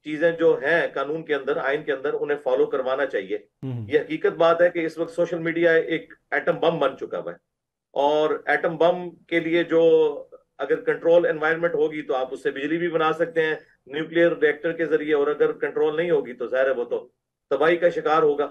Speaker 3: चीजें जो हैं कानून के अंदर, आइन के अंदर, उन्हें फॉलो करवाना चाहिए। ये हकीकत बात है कि इस वक्त सोशल मीडिया एक एटम बम बन चुका हुआ है, और एटम बम के लिए जो अगर कंट्रोल एनवायरनमेंट होगी तो आप उससे बिजली भी बना सकते हैं न्यूक्लियर रिएक्टर के जरिए, और अगर कंट्रोल नहीं होगी तो जाहिर है वो तो तबाही का शिकार होगा।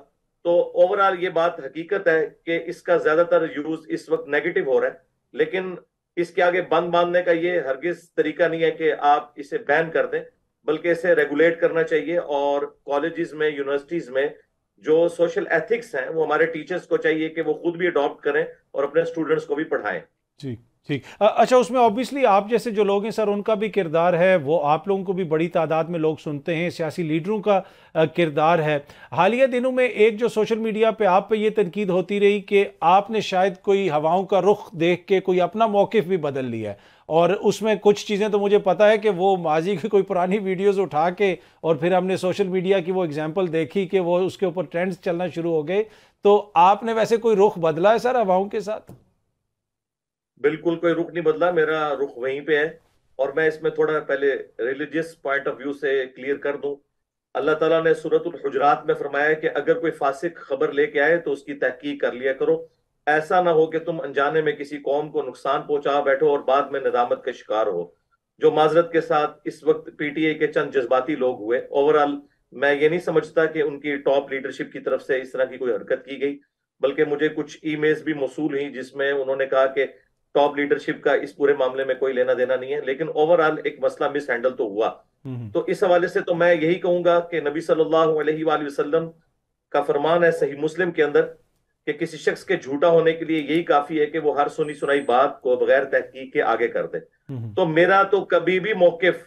Speaker 3: तो ओवरऑल ये बात हकीकत है कि इसका ज्यादातर यूज इस वक्त नेगेटिव हो रहा है, लेकिन इसके आगे बंद बांधने का ये हरगिज तरीका नहीं है कि आप इसे बैन कर दें, बल्कि इसे रेगुलेट करना चाहिए। और कॉलेजेस में, यूनिवर्सिटीज में जो सोशल एथिक्स हैं, वो हमारे टीचर्स को चाहिए कि वो खुद भी अडॉप्ट करें और अपने स्टूडेंट्स को भी पढ़ाएं।
Speaker 1: जी ठीक। अच्छा, उसमें ऑब्वियसली आप जैसे जो लोग हैं सर, उनका भी किरदार है, वो आप लोगों को भी बड़ी तादाद में लोग सुनते हैं, सियासी लीडरों का किरदार है। हालिया दिनों में एक जो सोशल मीडिया पे आप पे ये तनकीद होती रही कि आपने शायद कोई हवाओं का रुख देख के कोई अपना मौक़िफ़ भी बदल लिया है, और उसमें कुछ चीज़ें तो मुझे पता है कि वो माजी की कोई पुरानी वीडियोज़ उठा के और फिर हमने सोशल मीडिया की वो एग्जाम्पल देखी कि वो उसके ऊपर ट्रेंड्स चलना शुरू हो गए। तो आपने वैसे कोई रुख बदला है सर हवाओं के साथ?
Speaker 3: बिल्कुल कोई रुख नहीं बदला, मेरा रुख वहीं पे है। और मैं इसमें थोड़ा पहले रिलीजियस पॉइंट ऑफ व्यू से क्लियर कर दूं। अल्लाह ताला ने सूरतुल हुजरात में फरमाया कि अगर कोई फासिक खबर लेके आए तो उसकी तहकीक कर लिया करो। ऐसा ना हो कि तुम अनजाने में किसी कौम को नुकसान पहुंचा बैठो और बाद में नदामत का शिकार हो, जो माजरत के साथ इस वक्त पीटीआई के चंद जज्बाती लोग हुए। ओवरऑल मैं ये नहीं समझता कि उनकी टॉप लीडरशिप की तरफ से इस तरह की कोई हरकत की गई, बल्कि मुझे कुछ ईमेल्स भी मौसूल हुई जिसमें उन्होंने कहा कि टॉप लीडरशिप का इस पूरे मामले में कोई लेना देना नहीं है, लेकिन ओवरऑल एक मसला मिस हैंडल तो हुआ। तो इस हवाले से तो मैं यही कहूंगा कि नबी सल्लल्लाहु अलैहि वसल्लम का फरमान है सही मुस्लिम के अंदर कि किसी शख्स के झूठा होने के लिए यही काफी है कि वो हर सुनी सुनाई बात को बगैर तहकीक के आगे कर दे। तो मेरा तो कभी भी मौकिफ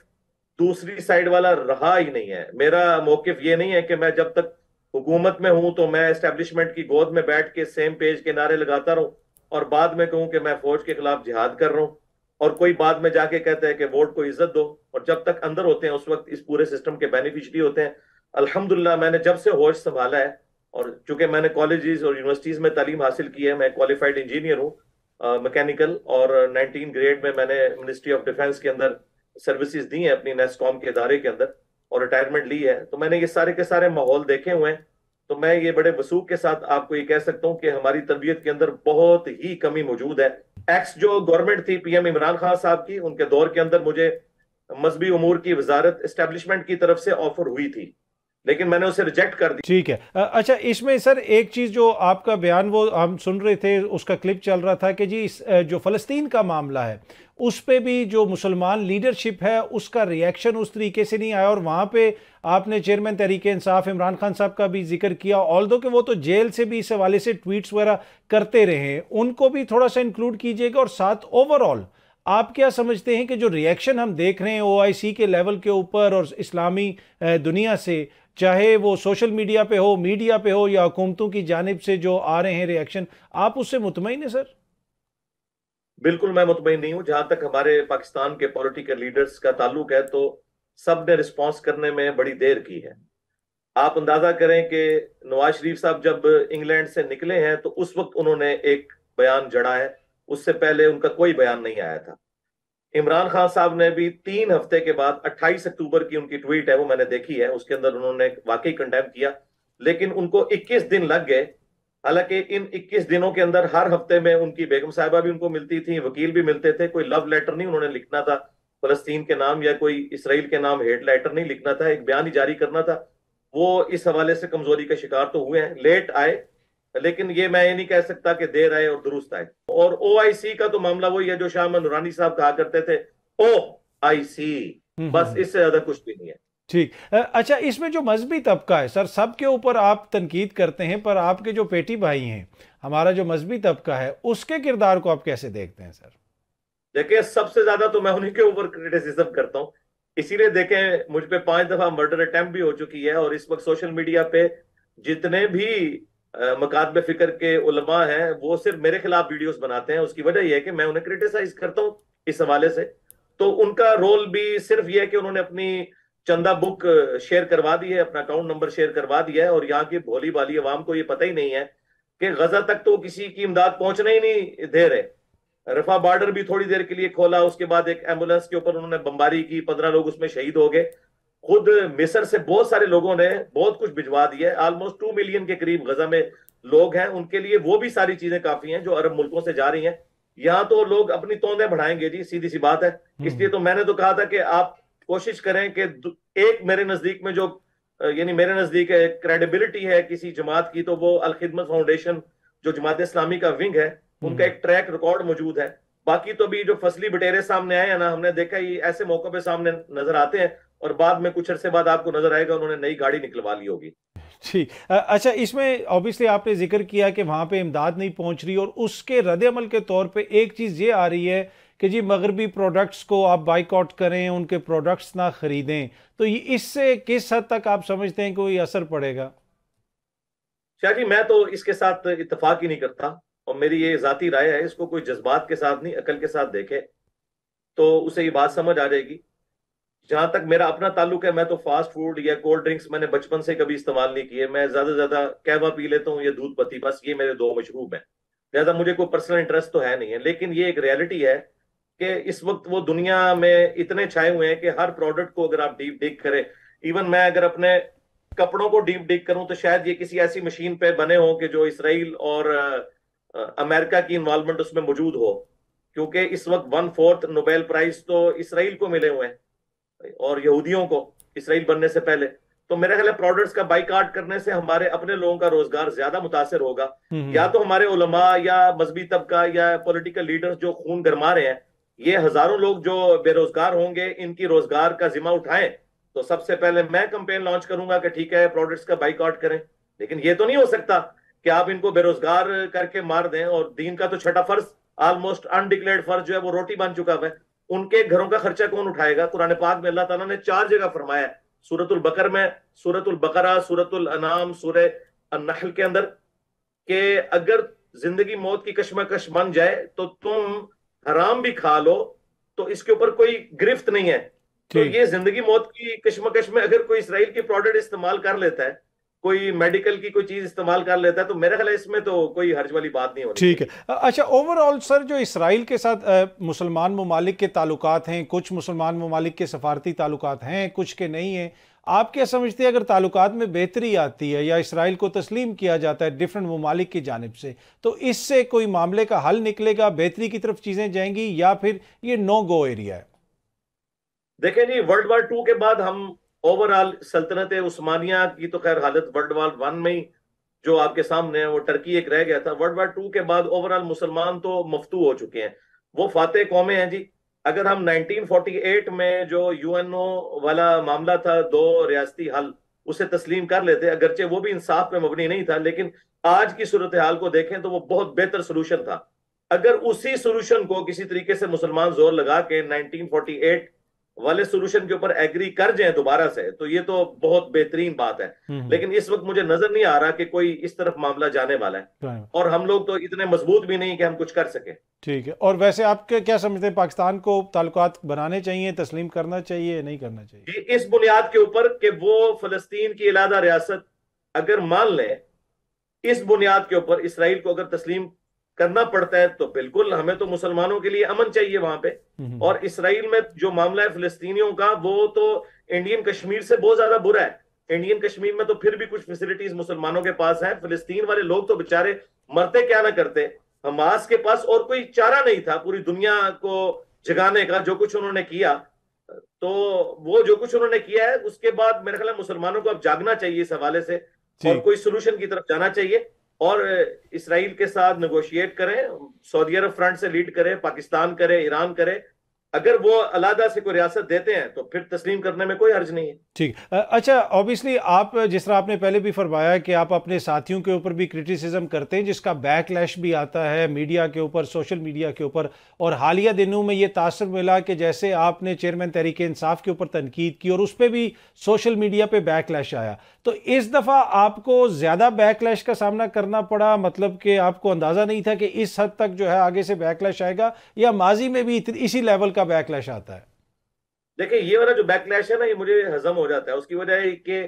Speaker 3: दूसरी साइड वाला रहा ही नहीं है। मेरा मौकिफ ये नहीं है कि मैं जब तक हुकूमत में हूं तो मैं एस्टेब्लिशमेंट की गोद में बैठ के सेम पेज के नारे लगाता रहूं और बाद में कहूं कि मैं फौज के खिलाफ जिहाद कर रहा हूं, और कोई बाद में जाके कहता है कि वोट को इज्जत दो, और जब तक अंदर होते हैं उस वक्त इस पूरे सिस्टम के बेनिफिशियरी होते हैं। अल्हम्दुलिल्लाह मैंने जब से होश संभाला है, और चूंकि मैंने कॉलेजेस और यूनिवर्सिटीज में तालीम हासिल की है, मैं क्वालिफाइड इंजीनियर हूँ मैकेनिकल, और 19 ग्रेड में मैंने मिनिस्ट्री ऑफ डिफेंस के अंदर सर्विसेज दी हैं अपनी नेस्कॉम के इदारे के अंदर, और रिटायरमेंट ली है। तो मैंने ये सारे के सारे माहौल देखे हुए हैं। तो मैं ये बड़े वसूख के साथ आपको ये कह सकता हूं कि हमारी तरबियत के अंदर बहुत ही कमी मौजूद है। एक्स जो गवर्नमेंट थी पीएम इमरान खान साहब की, उनके दौर के अंदर मुझे मजहबी उमूर की वजारत एस्टेब्लिशमेंट की तरफ से ऑफर हुई थी, लेकिन मैंने उसे रिजेक्ट कर दिया।
Speaker 1: ठीक है। अच्छा, इसमें सर एक चीज़ जो आपका बयान वो हम सुन रहे थे, उसका क्लिप चल रहा था कि जी जो फ़लस्तीन का मामला है उस पे भी जो मुसलमान लीडरशिप है उसका रिएक्शन उस तरीके से नहीं आया, और वहाँ पे आपने चेयरमैन तहरीक इंसाफ इमरान खान साहब का भी जिक्र किया, ऑल्दो कि वो तो जेल से भी इस हवाले से ट्वीट्स वगैरह करते रहे, उनको भी थोड़ा सा इंक्लूड कीजिएगा। और साथ ओवरऑल आप क्या समझते हैं कि जो रिएक्शन हम देख रहे हैं ओआईसी के लेवल के ऊपर और इस्लामी दुनिया से, चाहे वो सोशल मीडिया पे हो, मीडिया पे हो, या हुकूमतों की जानिब से जो आ रहे हैं रिएक्शन, आप उससे मुतमईन है सर?
Speaker 3: बिल्कुल मैं मुतमईन नहीं हूं। जहां तक हमारे पाकिस्तान के पॉलिटिकल लीडर्स का ताल्लुक है तो सब ने रिस्पॉन्स करने में बड़ी देर की है। आप अंदाजा करें कि नवाज शरीफ साहब जब इंग्लैंड से निकले हैं तो उस वक्त उन्होंने एक बयान जड़ा है, उससे पहले उनका कोई बयान नहीं आया था। इमरान खान साहब ने भी 3 हफ्ते के बाद 28 अक्टूबर की उनकी ट्वीट है, वो मैंने देखी है, उसके अंदर उन्होंने वाकई कंडेम किया, लेकिन उनको 21 दिन लग गए। हालांकि इन 21 दिनों के अंदर हर हफ्ते में उनकी बेगम साहिबा भी उनको मिलती थी, वकील भी मिलते थे। कोई लव लेटर नहीं उन्होंने लिखना था फलस्तीन के नाम, या कोई इसराइल के नाम हेट लेटर नहीं लिखना था, एक बयान ही जारी करना था। वो इस हवाले से कमजोरी का शिकार तो हुए हैं, लेट आए, लेकिन ये मैं ये नहीं कह सकता कि देर आए और दुरुस्त आए। और ओआईसी का तो मामला वही है जो शाह नूरानी साहब कहा करते थे, ओआईसी, बस इससे ज्यादा कुछ भी नहीं है।
Speaker 1: ठीक। अच्छा, इसमें जो मजहबी तबका है सर, सबके ऊपर आप तनकीद करते हैं, पर आपके जो पेटी भाई हैं, हमारा जो मजहबी तबका है, उसके किरदार को आप कैसे देखते हैं सर?
Speaker 3: देखिए, सबसे ज्यादा तो मैं उन्हीं के ऊपर क्रिटिसिज्म करता हूं। इसीलिए देखें, मुझ पे 5 दफा मर्डर अटेम्प्ट भी हो चुकी है, और इस वक्त सोशल मीडिया पे जितने भी मकातबे फिक्र के उलमा हैं, वो सिर्फ मेरे खिलाफ वीडियोस बनाते हैं। उसकी वजह यह है कि मैं उन्हें क्रिटिसाइज करता हूँ इस हवाले से। तो उनका रोल भी सिर्फ यह है कि उन्होंने अपनी चंदा बुक शेयर करवा दी है, अपना अकाउंट नंबर शेयर करवा दिया है, और यहाँ की भोली भाली अवाम को ये पता ही नहीं है कि गजा तक तो किसी की इमदाद पहुंचना ही नहीं दे रहे। रफा बॉर्डर भी थोड़ी देर के लिए खोला, उसके बाद एक एम्बुलेंस के ऊपर उन्होंने बमबारी की, 15 लोग उसमें शहीद हो गए। खुद मिस्र से बहुत सारे लोगों ने बहुत कुछ भिजवा दिया है, ऑलमोस्ट 2 मिलियन के करीब गजा में लोग हैं, उनके लिए वो भी सारी चीजें काफी हैं जो अरब मुल्कों से जा रही हैं। यहाँ तो लोग अपनी तोंदें बढ़ाएंगे जी, सीधी सी बात है। इसलिए तो मैंने तो कहा था कि आप कोशिश करें कि एक मेरे नजदीक में जो यानी मेरे नजदीक क्रेडिबिलिटी है किसी जमात की, तो वो अल खिदमत फाउंडेशन जो जमात इस्लामी का विंग है, उनका एक ट्रैक रिकॉर्ड मौजूद है। बाकी तो भी जो फसली बटेरे सामने आए हैं ना, हमने देखा ये ऐसे मौकों पे सामने नजर आते हैं और बाद में कुछ अरसे बाद आपको नजर आएगा उन्होंने नई गाड़ी निकलवा ली होगी।
Speaker 1: ठीक, अच्छा, इसमें ऑब्वियसली आपने जिक्र किया कि वहाँ पे इमदाद नहीं पहुँच रही, और उसके रद्द-ए-अमल के तौर पे एक चीज़ ये आ रही है कि जी मगरबी प्रोडक्ट्स को आप बाइकआउट करें, उनके प्रोडक्ट्स ना खरीदें। तो ये इससे किस हद तक आप समझते हैं कोई असर पड़ेगा?
Speaker 3: शाह जी, मैं तो इसके साथ इत्तेफाक ही नहीं करता, और मेरी ये जाती राय है, इसको कोई जज्बात के साथ नहीं अकल के साथ देखे तो उसे ये बात समझ आ जाएगी। जहां तक मेरा अपना ताल्लुक है, मैं तो फास्ट फूड या कोल्ड ड्रिंक्स मैंने बचपन से कभी इस्तेमाल नहीं किए। मैं ज्यादा से ज्यादा कहवा पी लेता हूँ या दूध पत्ती, बस ये मेरे दो मशरूब हैं। ज्यादा मुझे कोई पर्सनल इंटरेस्ट तो है नहीं है, लेकिन ये एक रियलिटी है कि इस वक्त वो दुनिया में इतने छाए हुए हैं कि हर प्रोडक्ट को अगर आप डीप डिग करें, इवन मैं अगर अपने कपड़ों को डीप डिग करूं तो शायद ये किसी ऐसी मशीन पे बने हो कि जो इसराइल और अमेरिका की इन्वॉल्वमेंट उसमें मौजूद हो, क्योंकि इस वक्त 1/4 नोबेल प्राइज तो इसराइल को मिले हुए हैं और यहूदियों को, इसराइल बनने से पहले। तो मेरा ख्याल है प्रोडक्ट्स का बाइकाट करने से हमारे अपने लोगों का रोजगार ज्यादा मुतासर होगा। या तो हमारे उलमा या मजहबी तबका या पॉलिटिकल लीडर्स जो खून गरमा रहे हैं, ये हजारों लोग जो बेरोजगार होंगे, इनकी रोजगार का जिम्मा उठाएं। तो सबसे पहले मैं कंपेन लॉन्च करूंगा कि ठीक है प्रोडक्ट्स का बाइकाट करें, लेकिन ये तो नहीं हो सकता कि आप इनको बेरोजगार करके मार दें। और दीन का तो छठा फर्ज, ऑलमोस्ट अनडिक्लेयर्ड फर्ज जो है वो रोटी बन चुका है। उनके घरों का खर्चा कौन उठाएगा? कुरान पाक में अल्लाह ताला ने 4 जगह फरमाया है, सूरतुल बकर में, सूरतुल बकरा, सूरतुल अनाम, सूरह अन-नहल के अंदर, कि अगर जिंदगी मौत की कशमकश बन जाए तो तुम हराम भी खा लो, तो इसके ऊपर कोई गिरफ्त नहीं है। तो ये जिंदगी मौत की कशमकश में अगर कोई इसराइल की प्रोडक्ट इस्तेमाल कर लेता है, कोई मेडिकल की कोई चीज इस्तेमाल कर लेता है, तो मेरा ख्याल है इसमें तो कोई हर्ज वाली बात नहीं होनी।
Speaker 1: ठीक है। अच्छा, ओवरऑल सर, जो इसराइल के साथ मुसलमान ममालिक के ताल्लुकात हैं, कुछ मुसलमान ममालिक के सफारती ताल्लुकात हैं, कुछ के नहीं हैं, आप क्या समझते हैं अगर ताल्लुकात में बेहतरी आती है या इसराइल को तस्लीम किया जाता है डिफरेंट ममालिक की जानिब से, तो इससे कोई मामले का हल निकलेगा, बेहतरी की तरफ चीजें जाएंगी, या फिर ये नो गो एरिया है?
Speaker 3: देखें जी, वर्ल्ड वार 2 के बाद हम ओवरऑल सल्तनत उस्मानिया की तो खैर हालत वर्ल्ड वार 1 में ही जो आपके सामने है, वो टर्की एक रह गया था। वर्ल्ड वार 2 के बाद ओवरऑल मुसलमान तो मफ्तू हो चुके हैं, वो फातेह कौमें हैं जी। अगर हम 1948 में जो यूएनओ वाला मामला था, 2 रियासती हल, उसे तस्लीम कर लेते, अगरचे वो भी इंसाफ पे मबनी नहीं था, लेकिन आज की सूरत हाल को देखें तो वो बहुत बेहतर सोल्यूशन था। अगर उसी सोल्यूशन को किसी तरीके से मुसलमान जोर लगा के 1948 वाले सोल्यूशन के ऊपर एग्री कर जाए दोबारा से, तो ये तो बहुत बेहतरीन बात है। लेकिन इस वक्त मुझे नजर नहीं आ रहा कि कोई इस तरफ मामला जाने वाला है, और हम लोग तो इतने मजबूत भी नहीं कि हम कुछ कर सके।
Speaker 1: ठीक है। और वैसे आप क्या समझते हैं, पाकिस्तान को ताल्लुकात बनाने चाहिए, तस्लीम करना चाहिए, नहीं करना चाहिए?
Speaker 3: इस बुनियाद के ऊपर कि वो फलस्तीन की इलादा रियासत अगर मान ले, इस बुनियाद के ऊपर इसराइल को अगर तस्लीम करना पड़ता है, तो बिल्कुल हमें तो मुसलमानों के लिए अमन चाहिए वहां पे। और इसराइल में जो मामला है फिलिस्तीनियों का, वो तो इंडियन कश्मीर से बहुत ज्यादा बुरा है। इंडियन कश्मीर में तो फिर भी कुछ फैसिलिटीज मुसलमानों के पास है, फिलिस्तीन वाले लोग तो बेचारे मरते क्या ना करते। हमास के पास और कोई चारा नहीं था पूरी दुनिया को जगाने का, जो कुछ उन्होंने किया। तो वो जो कुछ उन्होंने किया है, उसके बाद मेरे ख्याल मुसलमानों को अब जागना चाहिए इस हवाले से, और कोई सोल्यूशन की तरफ जाना चाहिए, और इसराइल के साथ नेगोशिएट करें। सऊदी अरब फ्रंट से लीड करे, पाकिस्तान करे, ईरान करे, अगर वो अलहदा से कोई रियासत देते हैं तो फिर तस्लीम करने में कोई हर्ज नहीं है।
Speaker 1: ठीक। अच्छा, ऑब्वियसली आप जिस तरह आपने पहले भी फरमाया कि आप अपने साथियों के ऊपर भी क्रिटिसिज्म करते हैं, जिसका बैकलैश भी आता है मीडिया के ऊपर, सोशल मीडिया के ऊपर, और हालिया दिनों में ये तासर मिला कि जैसे आपने चेयरमैन तहरीक इंसाफ के ऊपर तनकीद की और उस पर भी सोशल मीडिया पे बैकलैश आया, तो इस दफ़ा आपको ज़्यादा बैकलैश का सामना करना पड़ा? मतलब कि आपको अंदाज़ा नहीं था कि इस हद तक जो है आगे से बैकलैश आएगा, या माजी में भी इसी लेवल का बैकलैश आता है?
Speaker 3: देखिए, ये वाला जो बैकलैश है ना, ये मुझे हजम हो जाता है। उसकी वजह है कि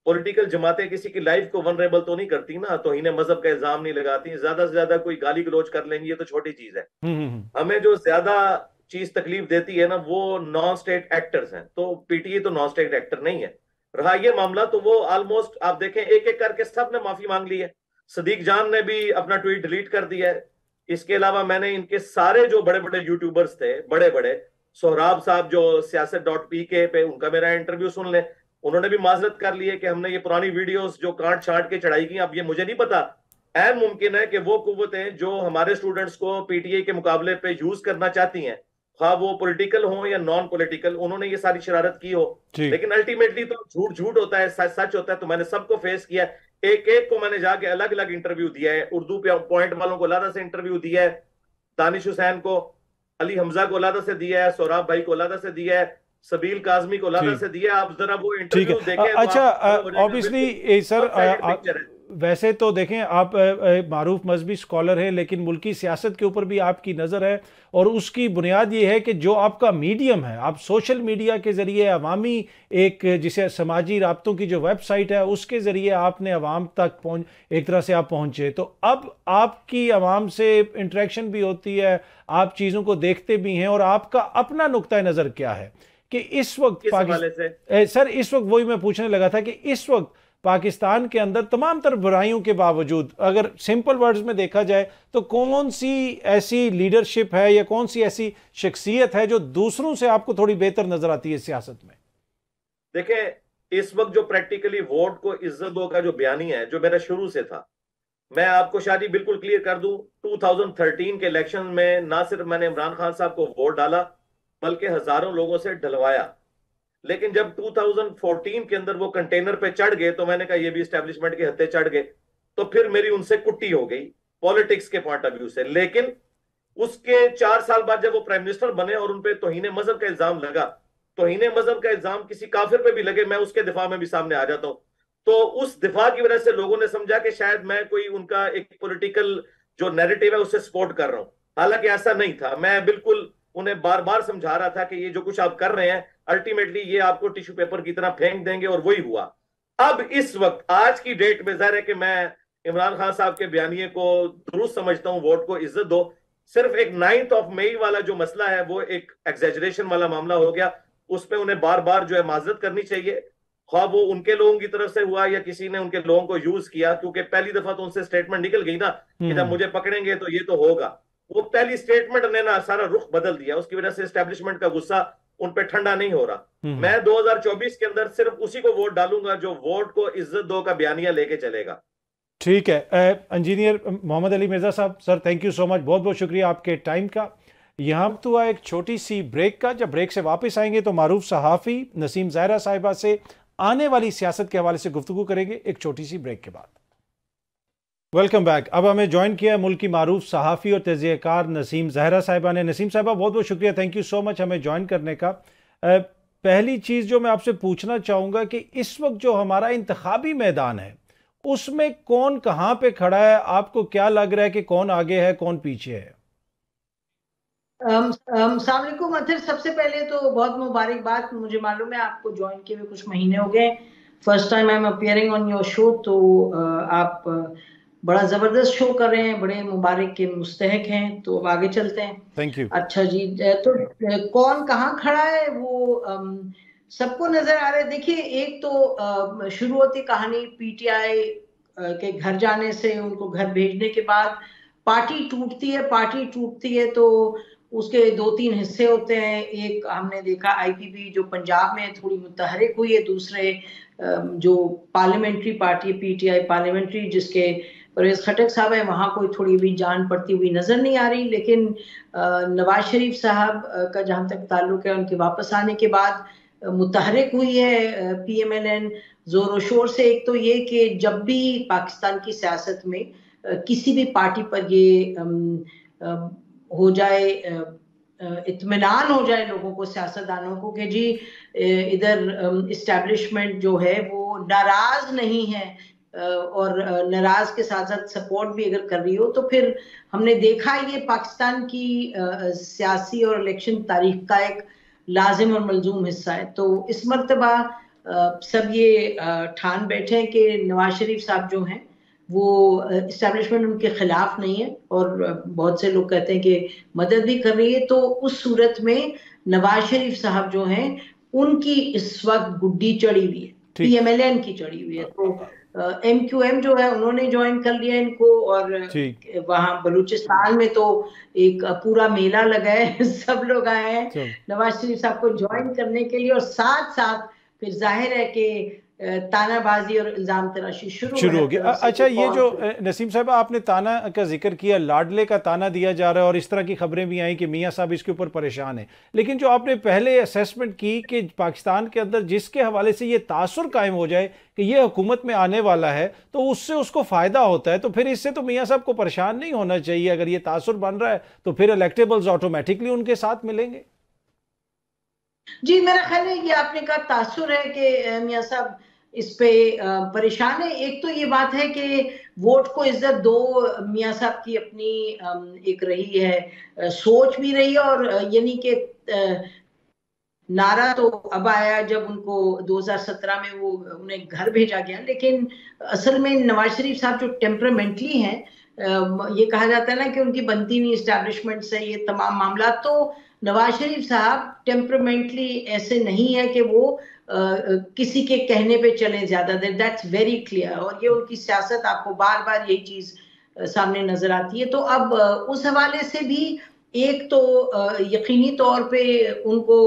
Speaker 3: पॉलिटिकल जमातें किसी की लाइफ को वनरेबल तो नहीं करती ना, तो इन्हें मजहब का इल्जाम नहीं लगाती। ज्यादा से ज्यादा कोई गाली गलौज कर लेंगी, ये तो छोटी चीज है। हमें जो ज्यादा चीज तकलीफ देती है ना, वो नॉन स्टेट एक्टर्स हैं। तो पीटीए तो नॉन स्टेट एक्टर नहीं है। रहा ये मामला, तो वो ऑलमोस्ट आप देखें एक एक करके सब ने माफी मांग ली है। सदीक जान ने भी अपना ट्वीट डिलीट कर दिया है। इसके अलावा मैंने इनके सारे जो बड़े बड़े यूट्यूबर्स थे, बड़े बड़े, सोहराब साहब जो siyaset.pk पे, उनका मेरा इंटरव्यू सुन ले, उन्होंने भी माजरत कर ली है कि हमने ये पुरानी वीडियोस जो काट छाट के चढ़ाई की। अब ये मुझे नहीं पता, ऐन मुमकिन है कि वो कुव्वतें जो हमारे स्टूडेंट्स को पीटीए के मुकाबले पे यूज करना चाहती हैं, हाँ वो पॉलिटिकल हो या नॉन पॉलिटिकल, उन्होंने ये सारी शरारत की हो। लेकिन अल्टीमेटली तो झूठ झूठ होता है, सच सच होता है। तो मैंने सबको फेस किया, एक एक को मैंने जाके अलग अलग इंटरव्यू दिया है। उर्दू पे पॉइंट वालों को अलग से इंटरव्यू दिया है, दानिश हुसैन को, अली हमजा को अलग से दिया है, सोहराब भाई को अलग से दिया है, सबील काजमी को अलग से दिया है। आप जरा वो इंटरव्यू देखें।
Speaker 1: अच्छा, ऑब्वियसली सर, वैसे तो देखें आप मारूफ मजहबी स्कॉलर हैं, लेकिन मुल्की सियासत के ऊपर भी आपकी नज़र है, और उसकी बुनियाद ये है कि जो आपका मीडियम है, आप सोशल मीडिया के ज़रिए अवामी एक जिसे समाजी राब्तों की जो वेबसाइट है उसके ज़रिए आपने अवाम तक एक तरह से आप पहुँचे। तो अब आपकी अवाम से इंटरेक्शन भी होती है, आप चीज़ों को देखते भी हैं, और आपका अपना नुक्ता नज़र क्या है कि इस वक्त सर, इस वक्त वही मैं पूछने लगा था कि इस वक्त पाकिस्तान के अंदर तमाम तरह बुराइयों के बावजूद, अगर सिंपल वर्ड्स में देखा जाए, तो कौन सी ऐसी लीडरशिप है या कौन सी ऐसी शख्सियत है जो दूसरों से आपको थोड़ी बेहतर नजर आती है सियासत में?
Speaker 3: देखें, इस वक्त जो प्रैक्टिकली वोट को इज्जत दो का जो बयानिया है, जो मेरा शुरू से था, मैं आपको शादी बिल्कुल क्लियर कर दूं, 2013 के इलेक्शन में ना सिर्फ मैंने इमरान खान साहब को वोट डाला, बल्कि हजारों लोगों से डलवाया। लेकिन जब 2014 के अंदर वो कंटेनर पे चढ़ गए, तो मैंने कहा ये भी एस्टेब्लिशमेंट के हत्थे चढ़ गए। तो फिर मेरी उनसे कुट्टी हो गई पॉलिटिक्स के पॉइंट ऑफ व्यू से। लेकिन उसके 4 साल बाद जब वो प्राइम मिनिस्टर बने और उन पे तौहीन मजहब का इल्जाम लगा, तौहीन मजहब का इल्जाम किसी काफिर पे भी लगे, मैं उसके दिफा में भी सामने आ जाता हूं। तो उस दिफा की वजह से लोगों ने समझा कि शायद मैं कोई उनका एक पॉलिटिकल जो नैरेटिव है उससे सपोर्ट कर रहा हूं। हालांकि ऐसा नहीं था। मैं बिल्कुल उन्हें बार बार समझा रहा था कि ये जो कुछ आप कर रहे हैं, अल्टीमेटली ये आपको टिश्यू पेपर की तरह फेंक देंगे, और वही हुआ। अब इस वक्त आज की डेट में जाहिर है कि मैं इमरान खान साहब के बयानिए को दुरुस्त समझता हूं, वोट को इज्जत दो। सिर्फ एक 9 मई वाला जो मसला है वो एक एग्जेजरेशन वाला मामला हो गया, उस पर उन्हें बार बार जो है माजरत करनी चाहिए, ख्वाह वो उनके लोगों की तरफ से हुआ या किसी ने उनके लोगों को यूज किया। क्योंकि पहली दफा तो उनसे स्टेटमेंट निकल गई ना कि जब मुझे पकड़ेंगे तो ये तो होगा। वो पहली स्टेटमेंट ने ना सारा रुख बदल दिया, उसकी वजह से एस्टेब्लिशमेंट का गुस्सा उन पे ठंडा नहीं हो रहा। मैं 2024 के अंदर सिर्फ उसी को वोट डालूंगा जो वोट को इज्जत दो का बयानिया लेके चलेगा।
Speaker 1: ठीक है। इंजीनियर मोहम्मद अली मिर्जा साहब, sir thank you so much, बहुत बहुत शुक्रिया आपके टाइम का। यहाँ तो हुआ एक छोटी सी ब्रेक का। जब ब्रेक से वापस आएंगे तो मारूफ सहाफ़ी नसीम ज़हरा साहिबा से आने वाली सियासत के हवाले से गुफ्तगू करेंगे, एक छोटी सी ब्रेक के बाद। Welcome back. अब हमें ज्वाइन किया मुल्क की मारूफ सहाफ़ी और तज़कियाकार नसीम ज़हरा साहिबा ने। नसीम साहिबा, बहुत बहुत शुक्रिया, थैंक यू सो मच हमें ज्वाइन करने का। पहली चीज़ जो मैं आपसे पूछना चाहूँगा कि इस वक्त जो हमारा इंतखाबी मैदान है उसमें कौन कहाँ पे खड़ा है, आपको क्या लग रहा है कि कौन आगे है कौन पीछे है?
Speaker 4: अस्सलामुअलैकुम अतर, सबसे पहले तो बहुत मुबारकबाद। मुझे मालूम है आपको ज्वाइन किए हुए कुछ महीने हो गए, first time I am appearing on your show, तो आप बड़ा जबरदस्त शो कर रहे हैं, बड़े मुबारक के मुस्तहक हैं। तो अब आगे चलते हैं।
Speaker 1: Thank you.
Speaker 4: अच्छा जी, तो कौन कहाँ खड़ा है वो सबको नजर आ रहा है। देखिए, एक तो शुरुआती कहानी पीटीआई के घर जाने से, उनको घर भेजने के बाद पार्टी टूटती है तो उसके 2-3 हिस्से होते हैं। एक हमने देखा आईपीपी जो पंजाब में थोड़ी मुतहरिक हुई है, दूसरे जो पार्लियामेंट्री पार्टी पीटीआई पार्लियामेंट्री, जिसके परवेज खटक साहब है, वहाँ कोई थोड़ी भी जान पड़ती हुई नजर नहीं आ रही। लेकिन नवाज शरीफ साहब का जहाँ तक ताल्लुक है, उनके वापस आने के बाद मुतहरिक हुई है PMLN जोरों शोर से। एक तो ये कि जब भी पाकिस्तान की सियासत में किसी भी पार्टी पर ये हो जाए, इत्मीनान हो जाए लोगों को, सियासतदानों को, कि जी इधर इस्टेब्लिशमेंट जो है वो नाराज नहीं है और नाराज के साथ साथ सपोर्ट भी अगर कर रही हो, तो फिर हमने देखा ये पाकिस्तान की सियासी और इलेक्शन तारीख का एक लाजिम और मलजूम हिस्सा है। तो इस मर्तबा सब ये ठान बैठे हैं कि नवाज शरीफ साहब जो हैं वो इस्टेब्लिशमेंट उनके खिलाफ नहीं है, और बहुत से लोग कहते हैं कि मदद भी कर रही है। तो उस सूरत में नवाज शरीफ साहब जो हैं उनकी इस वक्त गुड्डी चढ़ी हुई है, PMLN की चढ़ी हुई है। तो MQM जो है उन्होंने ज्वाइन कर लिया इनको, और वहां बलूचिस्तान में तो एक पूरा मेला लगा है, सब लोग आए हैं नवाज शरीफ साहब को ज्वाइन करने के लिए। और साथ साथ फिर जाहिर है कि तानाबाजी और इल्जाम तराशी शुरू हो गया।
Speaker 1: अच्छा, ये जो नसीम साहब आपने ताना का जिक्र किया, लाडले का ताना दिया जा रहा है और इस तरह की खबरें भी आई कि मियां साहब इसके ऊपर परेशान हैं, लेकिन जो आपने पहले असेसमेंट की कि पाकिस्तान के अंदर जिसके हवाले से ये तासुर कायम हो जाए कि ये हुकूमत में आने वाला है तो उससे उसको फायदा होता है, तो फिर इससे तो मियां साहब को परेशान नहीं होना चाहिए। अगर ये तासुर बन रहा है तो फिर इलेक्टेबल्स ऑटोमेटिकली उनके साथ मिलेंगे।
Speaker 4: जी, मेरा ख्याल है ये आपने कहा तासुर है कि मियां साहब इस पे परेशान है। एक तो ये बात है कि वोट को इज्जत दो मियां साहब की अपनी एक रही है, सोच भी रही है, और यानी कि नारा तो अब आया जब उनको 2017 में वो उन्हें घर भेजा गया। लेकिन असल में नवाज शरीफ साहब जो टेम्परामेंटली हैं, ये कहा जाता है ना कि उनकी बनती नहीं इस्टेब्लिशमेंट से, ये तमाम मामला, तो नवाज शरीफ साहब टेम्परामेंटली ऐसे नहीं है कि वो किसी के कहने पे चले ज्यादा देर, दैट्स वेरी क्लियर। और ये उनकी सियासत, आपको बार बार यही चीज सामने नजर आती है। तो अब उस हवाले से भी एक तो यकीनी तौर पे उनको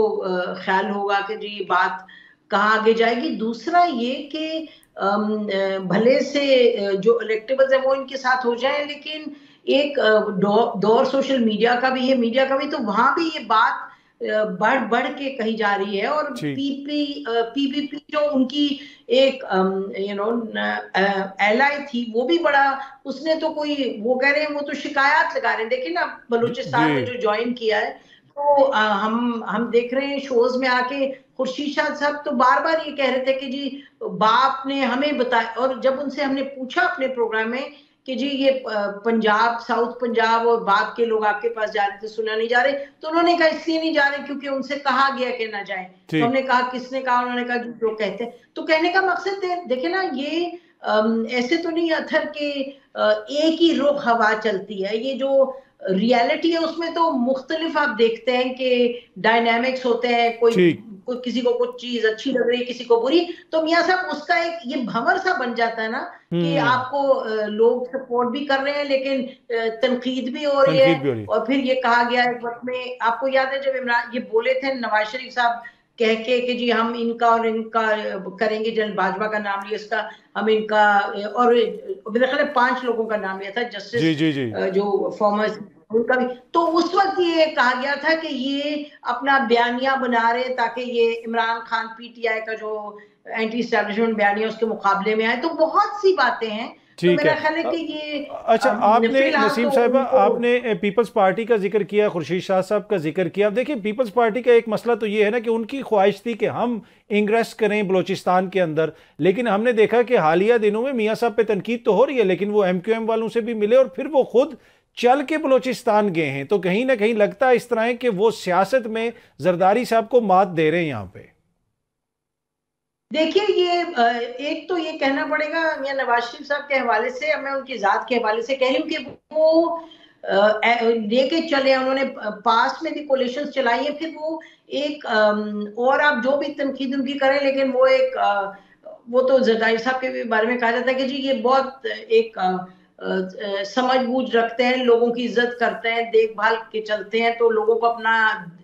Speaker 4: ख्याल होगा कि जी बात कहाँ आगे जाएगी। दूसरा ये कि भले से जो इलेक्टेबल्स है वो इनके साथ हो जाए, लेकिन एक दौर सोशल मीडिया का भी है, मीडिया का भी, तो वहां भी ये बात बढ़ बढ़ के कही जा रही है। और PPP जो उनकी एक एलाई थी, वो भी बड़ा, उसने तो कोई, वो कह रहे हैं वो तो शिकायत लगा रहे हैं। देखिए ना, बलूचिस्तान में जो ज्वाइन किया है, तो हम देख रहे हैं शोज में आके खुर्शीद शाह साहब तो बार बार ये कह रहे थे कि जी बाप ने हमें बताया, और जब उनसे हमने पूछा अपने प्रोग्राम में कि जी ये पंजाब, साउथ पंजाब और बाप के लोग आपके पास जा रहे थे, सुना नहीं जा रहे, तो उन्होंने कहा इसलिए नहीं जा रहे क्योंकि उनसे कहा गया कि ना जाए। तो हमने कहा किसने कहा? उन्होंने कहा जो कहते हैं। तो कहने का मकसद है, देखे ना, ये ऐसे तो नहीं अथर के एक ही रुख हवा चलती है। ये जो रियलिटी है उसमें तो मुख्तलिफ आप देखते हैं कि डायनामिक्स होते हैं, कोई किसी को कुछ चीज अच्छी लग रही है, किसी को बुरी, तो मियां साहब उसका एक ये भंवर सा बन जाता है ना कि आपको लोग सपोर्ट भी कर रहे हैं लेकिन तनकीद भी हो रही है। और फिर ये कहा गया एक वक्त में, आपको याद है जब इमरान ये बोले थे नवाज शरीफ साहब कह के कि जी हम इनका और इनका करेंगे, जनरल बाजवा का नाम लिया, इसका हम इनका, और मेरे ख्याल 5 लोगों का नाम लिया था, जस्टिस जो फॉर्मर उनका भी। तो उस वक्त ये कहा गया था कि ये अपना बयानिया बना रहे ताकि ये इमरान खान PTI का जो एंटी एस्टैब्लिशमेंट बयानिया उसके मुकाबले में आए। तो बहुत सी बातें हैं। तो मेरा ख्याल है कि ये
Speaker 1: अच्छा, आपने नसीम साहिबा आपने पीपल्स पार्टी का जिक्र किया, खुर्शीद शाह साहब का जिक्र किया। अब देखिए, पीपल्स पार्टी का एक मसला तो ये है ना कि उनकी ख्वाहिश थी कि हम इंग्रेस करें बलोचिस्तान के अंदर, लेकिन हमने देखा कि हालिया दिनों में मियां साहब पे तनकीद तो हो रही है, लेकिन वो MQM वालों से भी मिले और फिर वो खुद चल के बलोचिस्तान गए हैं। तो कहीं ना कहीं लगता है इस तरह है कि वो सियासत में जरदारी साहब को मात दे रहे हैं यहाँ पे।
Speaker 4: देखिए, ये एक तो ये कहना पड़ेगा मियां नवाज शरीफ साहब के हवाले से, मैं उनकी जात के हवाले से कह रही हूँ कि वो लेके चले, उन्होंने पास्ट में भी कोलिशंस चलाई है, फिर वो एक और आप जो भी तनकीद उनकी करें, लेकिन वो एक वो तो जरदारी साहब के बारे में कहा जाता है कि जी ये बहुत एक समझ बूझ रखते हैं, लोगों की इज्जत करते हैं, देखभाल के चलते हैं, तो लोगों को अपना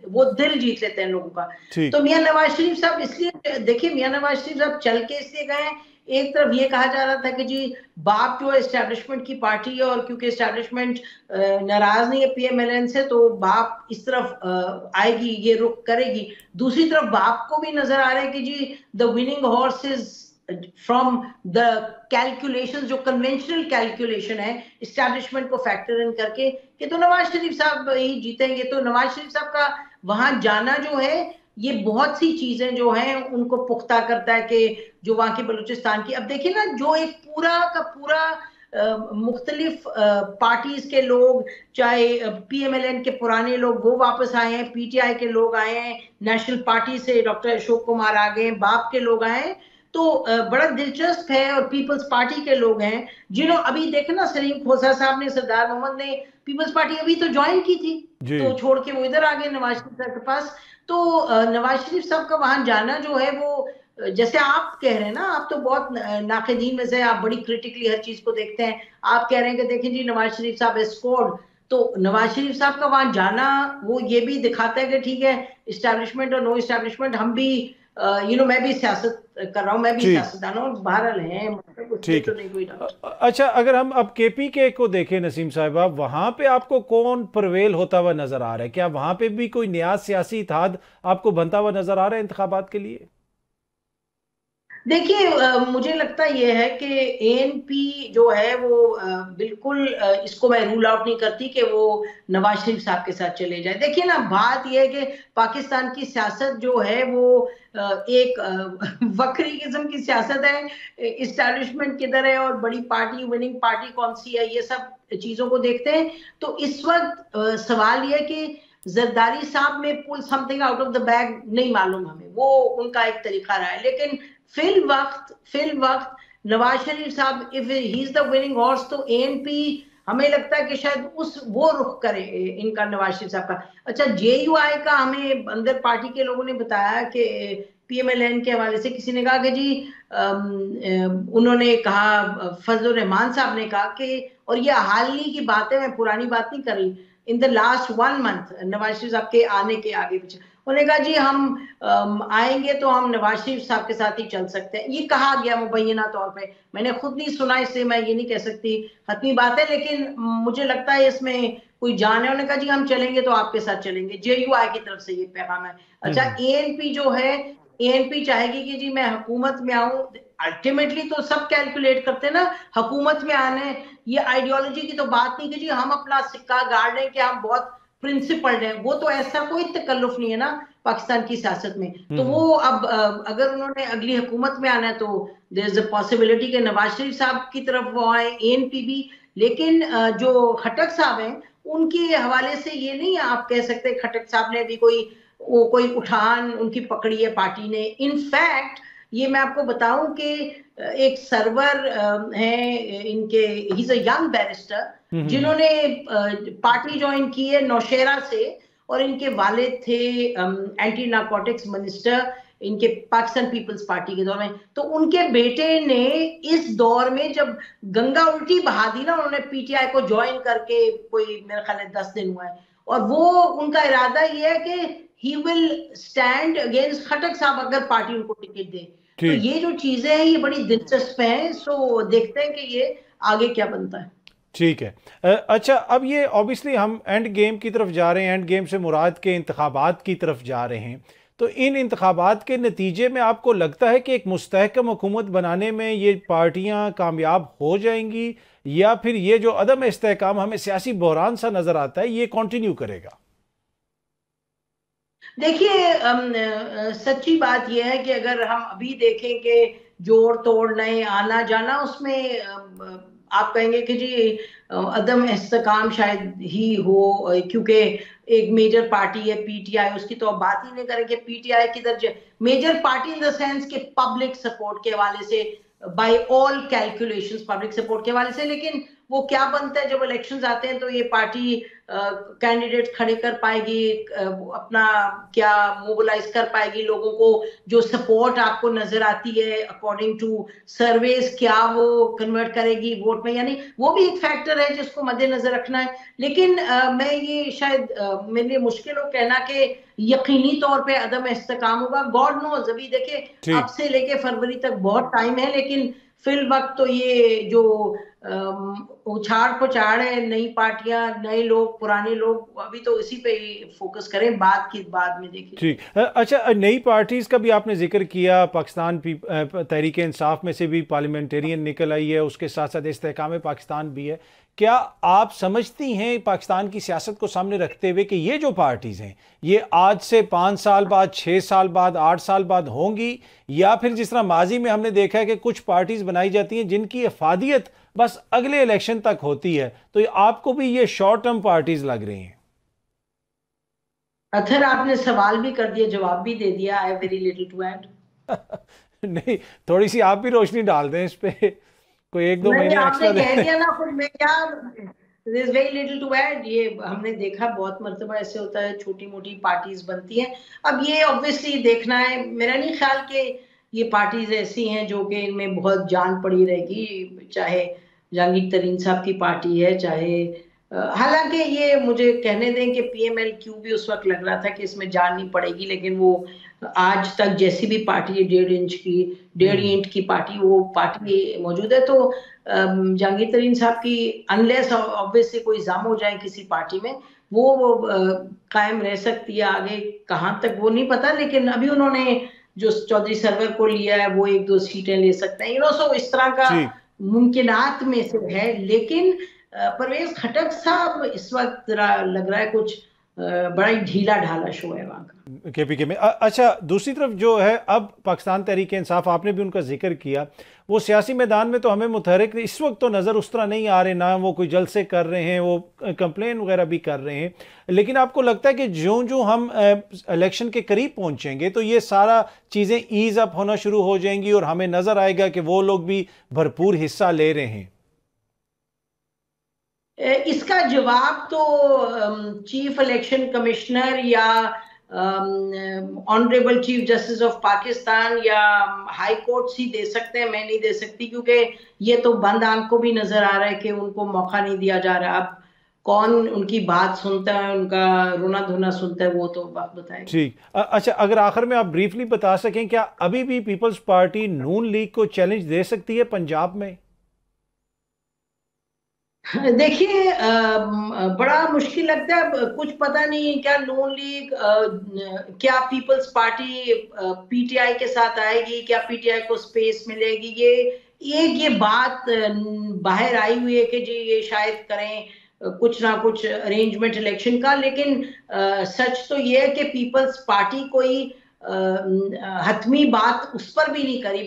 Speaker 4: वो दिल जीत लेते हैं लोगों का। तो मियां नवाज शरीफ साहब इसलिए, देखिए मियां नवाज शरीफ साहब चल के इसलिए गए एक तरफ ये कहा जा रहा था कि जी बाप जो एस्टैब्लिशमेंट की पार्टी है और क्योंकि एस्टैब्लिशमेंट नाराज नहीं है पीएमएलएन से तो बाप इस तरफ आएगी, ये रुख करेगी। दूसरी तरफ बाप को भी नजर आ रहा है कि जी the winning horse is from the calculation, जो कन्वेंशनल कैलकुलेशन है इस्टेब्लिशमेंट को फैक्टर इन करके कि तो नवाज शरीफ साहब ही जीतेंगे। तो नवाज शरीफ साहब का वहां जाना जो है ये बहुत सी चीजें जो हैं उनको पुख्ता करता है कि जो वहां की बलूचिस्तान की, अब देखिए ना, जो एक पूरा का पूरा मुख्तलिफ पार्टीज के लोग, चाहे पीएमएलएन के पुराने लोग वो वापस आए हैं, पीटीआई के लोग आए हैं, नेशनल पार्टी से डॉक्टर अशोक कुमार आ गए, बाप के लोग आए हैं, तो बड़ा दिलचस्प है। और पीपल्स पार्टी के लोग हैं जिन्होंने अभी देखे ना, सलीम खोसा साहब ने, सरदार मोहम्मद ने पीपल्स पार्टी अभी तो ज्वाइन की थी, तो छोड़ के वो इधर आ गए नवाज शरीफ साहब के पास। तो नवाज शरीफ साहब का वहां जाना जो है वो, जैसे आप कह रहे हैं ना, आप तो बहुत नाक़िदीन में से, आप बड़ी क्रिटिकली हर चीज को देखते हैं, आप कह रहे हैं कि देखें जी नवाज शरीफ साहब स्कोर्ड, तो नवाज शरीफ साहब का वहां जाना वो ये भी दिखाता है कि ठीक है, इस्टेब्लिशमेंट और नो इस्टेब्लिशमेंट, हम भी मैं भी सियासत कर रहा हूं, मैं भी सियासतदान हूं, बहरहाल है, ठीक है।
Speaker 1: अच्छा, अगर हम अब केपीके को देखें नसीम साहिबा, वहां पे आपको कौन परवेल होता हुआ नजर आ रहा है? क्या वहां पे भी कोई नया सियासी इत्तेहाद आपको बनता हुआ नजर आ रहा है इंतखाबात के लिए?
Speaker 4: देखिए, मुझे लगता यह है कि एएनपी जो है वो बिल्कुल इसको मैं रूल आउट नहीं करती कि वो नवाज शरीफ साहब के साथ चले जाए। देखिए ना, बात यह है कि पाकिस्तान की सियासत जो है वो एक वक्री किस्म की सियासत है, इस्टेब्लिशमेंट किधर है और बड़ी पार्टी, विनिंग पार्टी कौन सी है, ये सब चीजों को देखते हैं। तो इस वक्त सवाल यह है कि जरदारी साहब में pull something out of the bag नहीं मालूम हमें, वो उनका एक तरीका रहा है, लेकिन फिल वक्त नवाज शरीफ साहब if he is the winning horse तो एएनपी हमें लगता है कि शायद वो रुख करे इनका, नवाज शरीफ साहब का। अच्छा, जेयूआई का हमें अंदर पार्टी के लोगों ने बताया कि पीएमएलएन के हवाले से किसी ने कहा कि जी उन्होंने कहा, फजलुर रहमान साहब ने कहा कि, और ये हाल ही की बात है, मैं पुरानी बात नहीं कर रही, in the last 1 month Nawaz Sharif साहब के आने के आगे पीछे उन्होंने कहा जी हम आएंगे तो हम नवाज शरीफ साहब के साथ ही चल सकते हैं, ये कहा गया मुबैना तौर पे। मैंने खुद नहीं सुना, इसलिए मैं ये नहीं कह सकती हतमी बात है, लेकिन मुझे लगता है इसमें कोई जान है। उन्होंने कहा जी हम चलेंगे तो आपके साथ चलेंगे, जेयूआई की तरफ से ये पैगाम है। अच्छा, एएनपी जो है, एएनपी चाहेगी कि जी मैं हुकूमत में आऊं, अल्टीमेटली तो सब कैलकुलेट करते हैं ना, हुकूमत में आने, ये आइडियोलॉजी की तो बात नहीं कि जी हम अपना सिक्का गाड़ लें कि हम बहुत प्रिंसिपल्ड है, वो तो ऐसा कोई तकल्लुफ नहीं है ना पाकिस्तान की सियासत में। तो वो अब अगर उन्होंने अगली हुकूमत में आना है तो देयर इज अ पॉसिबिलिटी कि नवाज शरीफ साहब की तरफ वो आए, एएनपी भी। लेकिन जो खट्टक साहब हैं उनके हवाले से ये नहीं आप कह सकते खट्टक साहब ने भी कोई उठान उनकी पकड़ी है पार्टी ने। इनफैक्ट ये मैं आपको बताऊं कि एक सर्वर है इनके, he is a young barrister, जिन्होंने पार्टी ज्वाइन की है नौशेरा से, और इनके वालिद थे एंटी नार्कोटिक्स मिनिस्टर इनके पाकिस्तान पीपल्स पार्टी के दौर में। तो उनके बेटे ने इस दौर में जब गंगा उल्टी बहा दी ना, उन्होंने पीटीआई को ज्वाइन करके कोई मेरे ख्याल में 10 दिन हुआ है, और वो उनका इरादा ये है कि he will stand against Khattak साहब अगर पार्टी उनको टिकट दे। तो ये जो चीजें हैं ये बड़ी दिलचस्प हैं, सो देखते हैं कि ये आगे क्या बनता है।
Speaker 1: ठीक है। अच्छा, अब ये ऑब्वियसली हम एंड गेम की तरफ जा रहे हैं, एंड गेम से मुराद के इंतखाबात की तरफ जा रहे हैं, तो इन इंतखाबात के नतीजे में आपको लगता है कि एक मुस्तहकम हुकूमत बनाने में ये पार्टियां कामयाब हो जाएंगी, या फिर ये जो अदम इस्तेहकाम हमें सियासी बहरान सा नजर आता है ये कंटिन्यू करेगा?
Speaker 4: देखिए, सच्ची बात यह है कि अगर हम अभी देखें कि जोड़ तोड़ नए आना जाना, उसमें आप कहेंगे कि जी अदम इस्तेकाम शायद ही हो, क्योंकि एक मेजर पार्टी है पीटीआई, उसकी तो अब बात ही नहीं करें कि पीटीआई किधर major party in the sense के पब्लिक सपोर्ट के हवाले से, by all calculations public support के हवाले से, लेकिन वो क्या बनता है जब इलेक्शंस आते हैं, तो ये पार्टी कैंडिडेट खड़े कर पाएगी, अपना क्या मोबिलाइज कर पाएगी लोगों को, जो सपोर्ट आपको नजर आती है अकॉर्डिंग टू सर्वेज, क्या वो कन्वर्ट करेगी वोट में, यानी वो भी एक फैक्टर है जिसको मद्देनजर रखना है। लेकिन मैं ये शायद मेरे लिए मुश्किल हो कहना कि यकीनी तौर पे अदम इस्तेकाम होगा, गॉड नोज। अभी देखिए अब से लेके फरवरी तक बहुत टाइम है, लेकिन फिल वक्त तो ये जो उछाड़ पछाड़ है, नई पार्टियां, नए लोग, पुराने लोग, अभी तो इसी पे ही फोकस करें, बाद में देखिए।
Speaker 1: ठीक। अच्छा, नई पार्टीज का भी आपने जिक्र किया, पाकिस्तान तहरीक इंसाफ में से भी पार्लियामेंटेरियन निकल आई है, उसके साथ साथ इस्तेहकाम पाकिस्तान भी है। क्या आप समझती हैं पाकिस्तान की सियासत को सामने रखते हुए कि ये जो पार्टीज़ हैं ये आज से 5 साल बाद, 6 साल बाद, 8 साल बाद होंगी, या फिर जिस तरह माजी में हमने देखा है कि कुछ पार्टीज़ बनाई जाती हैं जिनकी अफादियत बस अगले इलेक्शन तक होती है, तो आपको भी ये शॉर्ट टर्म पार्टीज़ लग रही हैं?
Speaker 4: अथर, आपने सवाल भी कर दिया, जवाब भी दे दिया। I have very little to add.
Speaker 1: नहीं, थोड़ी सी आप भी रोशनी डाल दें इस पे, कोई 1-2 महीने
Speaker 4: एक्स्ट्रा कह दिया ना, फिर मैं क्या, there is very little to add. ये हमने देखा बहुत मर्तबा ऐसे होता है, छोटी मोटी पार्टीज बनती हैं। अब ये ऑब्वियसली देखना है, मेरा नहीं ख्याल कि ये पार्टीज ऐसी हैं जो कि इनमें बहुत जान पड़ी रहेगी, चाहे जहांगीर तरीन साहब की पार्टी है, चाहे हालांकि ये मुझे कहने दें कि PMLQ भी उस वक्त लग रहा था कि इसमें जान नहीं पड़ेगी, लेकिन वो आज तक जैसी भी पार्टी है 1.5 इंच की पार्टी, वो पार्टी मौजूद है। तो जहांगीर तरीन साहब की अनलेस ऑब्वियसली कोई जाम हो जाए किसी पार्टी में, वो कायम रह सकती है। आगे कहाँ तक वो नहीं पता, लेकिन अभी उन्होंने जो चौधरी सरवर को लिया है वो 1-2 सीटें ले सकते हैं, सो इस तरह का मुमकिनात में से है। लेकिन परवेज खटक साहब इस वक्त जरा लग रहा है कुछ बड़ा ही ढीला ढाला शो है वहाँ का
Speaker 1: KPK में। अच्छा, दूसरी तरफ जो है, अब पाकिस्तान तहरीक इंसाफ, आपने भी उनका जिक्र किया, वो सियासी मैदान में तो हमें मुतहरिक इस वक्त तो नज़र उस तरह नहीं आ रहे, ना वो कोई जलसे कर रहे हैं, वो कंप्लेन वगैरह भी कर रहे हैं। लेकिन आपको लगता है कि जो जो हम इलेक्शन के करीब पहुंचेंगे तो ये सारा चीज़ें ईज अप होना शुरू हो जाएंगी और हमें नज़र आएगा कि वो लोग भी भरपूर हिस्सा ले रहे हैं?
Speaker 4: इसका जवाब तो चीफ इलेक्शन कमिश्नर या honourable chief justice of Pakistan या हाई कोर्ट ही दे सकते हैं, मैं नहीं दे सकती, क्योंकि ये तो बंद आंख को भी नजर आ रहा है कि उनको मौका नहीं दिया जा रहा। अब कौन उनकी बात सुनता है, उनका रोना धोना सुनता है, वो तो वक्त बताएगा।
Speaker 1: ठीक। अच्छा, अगर आखिर में आप ब्रीफली बता सकें, क्या अभी भी पीपल्स पार्टी नून लीग को चैलेंज दे सकती है पंजाब में?
Speaker 4: देखिए, बड़ा मुश्किल लगता है, कुछ पता नहीं क्या नून लीग, क्या पीपल्स पार्टी PTI के साथ आएगी, क्या PTI को स्पेस मिलेगी। ये बात बाहर आई हुई है कि जी ये शायद करें कुछ ना कुछ अरेंजमेंट इलेक्शन का, लेकिन सच तो ये है कि पीपल्स पार्टी कोई हतमी बात उस पर भी नहीं करी,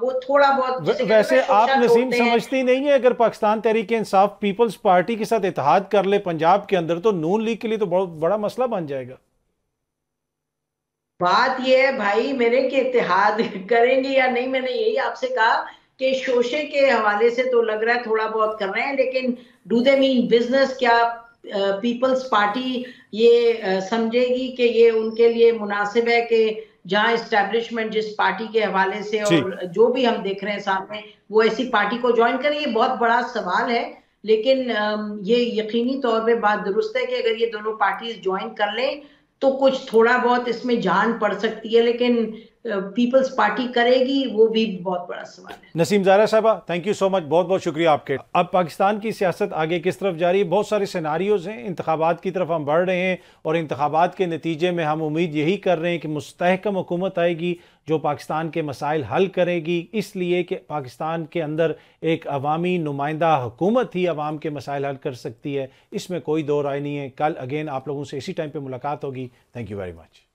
Speaker 4: वो थोड़ा बहुत।
Speaker 1: वैसे आप नसीम समझती नहीं है, अगर पाकिस्तान तहरीक इंसाफ पीपल्स पार्टी के साथ इत्तेहाद कर ले पंजाब के अंदर, तो नून लीग के लिए तो बहुत बड़ा मसला बन जाएगा।
Speaker 4: बात ये है भाई मेरे के इत्तेहाद करेंगे या नहीं, मैंने यही आपसे कहा कि शोशे के हवाले से तो लग रहा है थोड़ा बहुत कर रहे हैं, लेकिन डू दे मीन बिजनेस? क्या पीपल्स पार्टी ये समझेगी कि ये उनके लिए मुनासिब है कि जहां एस्टेब्लिशमेंट जिस पार्टी के हवाले से और जो भी हम देख रहे हैं सामने, वो ऐसी पार्टी को ज्वाइन करें? ये बहुत बड़ा सवाल है। लेकिन ये यकीनी तौर पे बात दुरुस्त है कि अगर ये दोनों पार्टीज ज्वाइन कर लें तो कुछ थोड़ा बहुत इसमें जान पड़ सकती है, लेकिन पीपल्स पार्टी करेगी वो भी बहुत बड़ा सवाल है।
Speaker 1: नसीम ज़ाहरा साहबा, थैंक यू सो मच, बहुत बहुत शुक्रिया आपके। अब पाकिस्तान की सियासत आगे किस तरफ जा रही है, बहुत सारे सिनारियोज हैं, इंतखाबात की तरफ हम बढ़ रहे हैं और इंतखाबात के नतीजे में हम उम्मीद यही कर रहे हैं कि मुस्तहकम हुकूमत आएगी जो पाकिस्तान के मसाइल हल करेगी, इसलिए कि पाकिस्तान के अंदर एक अवामी नुमाइंदा हुकूमत ही अवाम के मसाइल हल कर सकती है, इसमें कोई दो राय नहीं है। कल अगेन आप लोगों से इसी टाइम पर मुलाकात होगी। Thank you very much.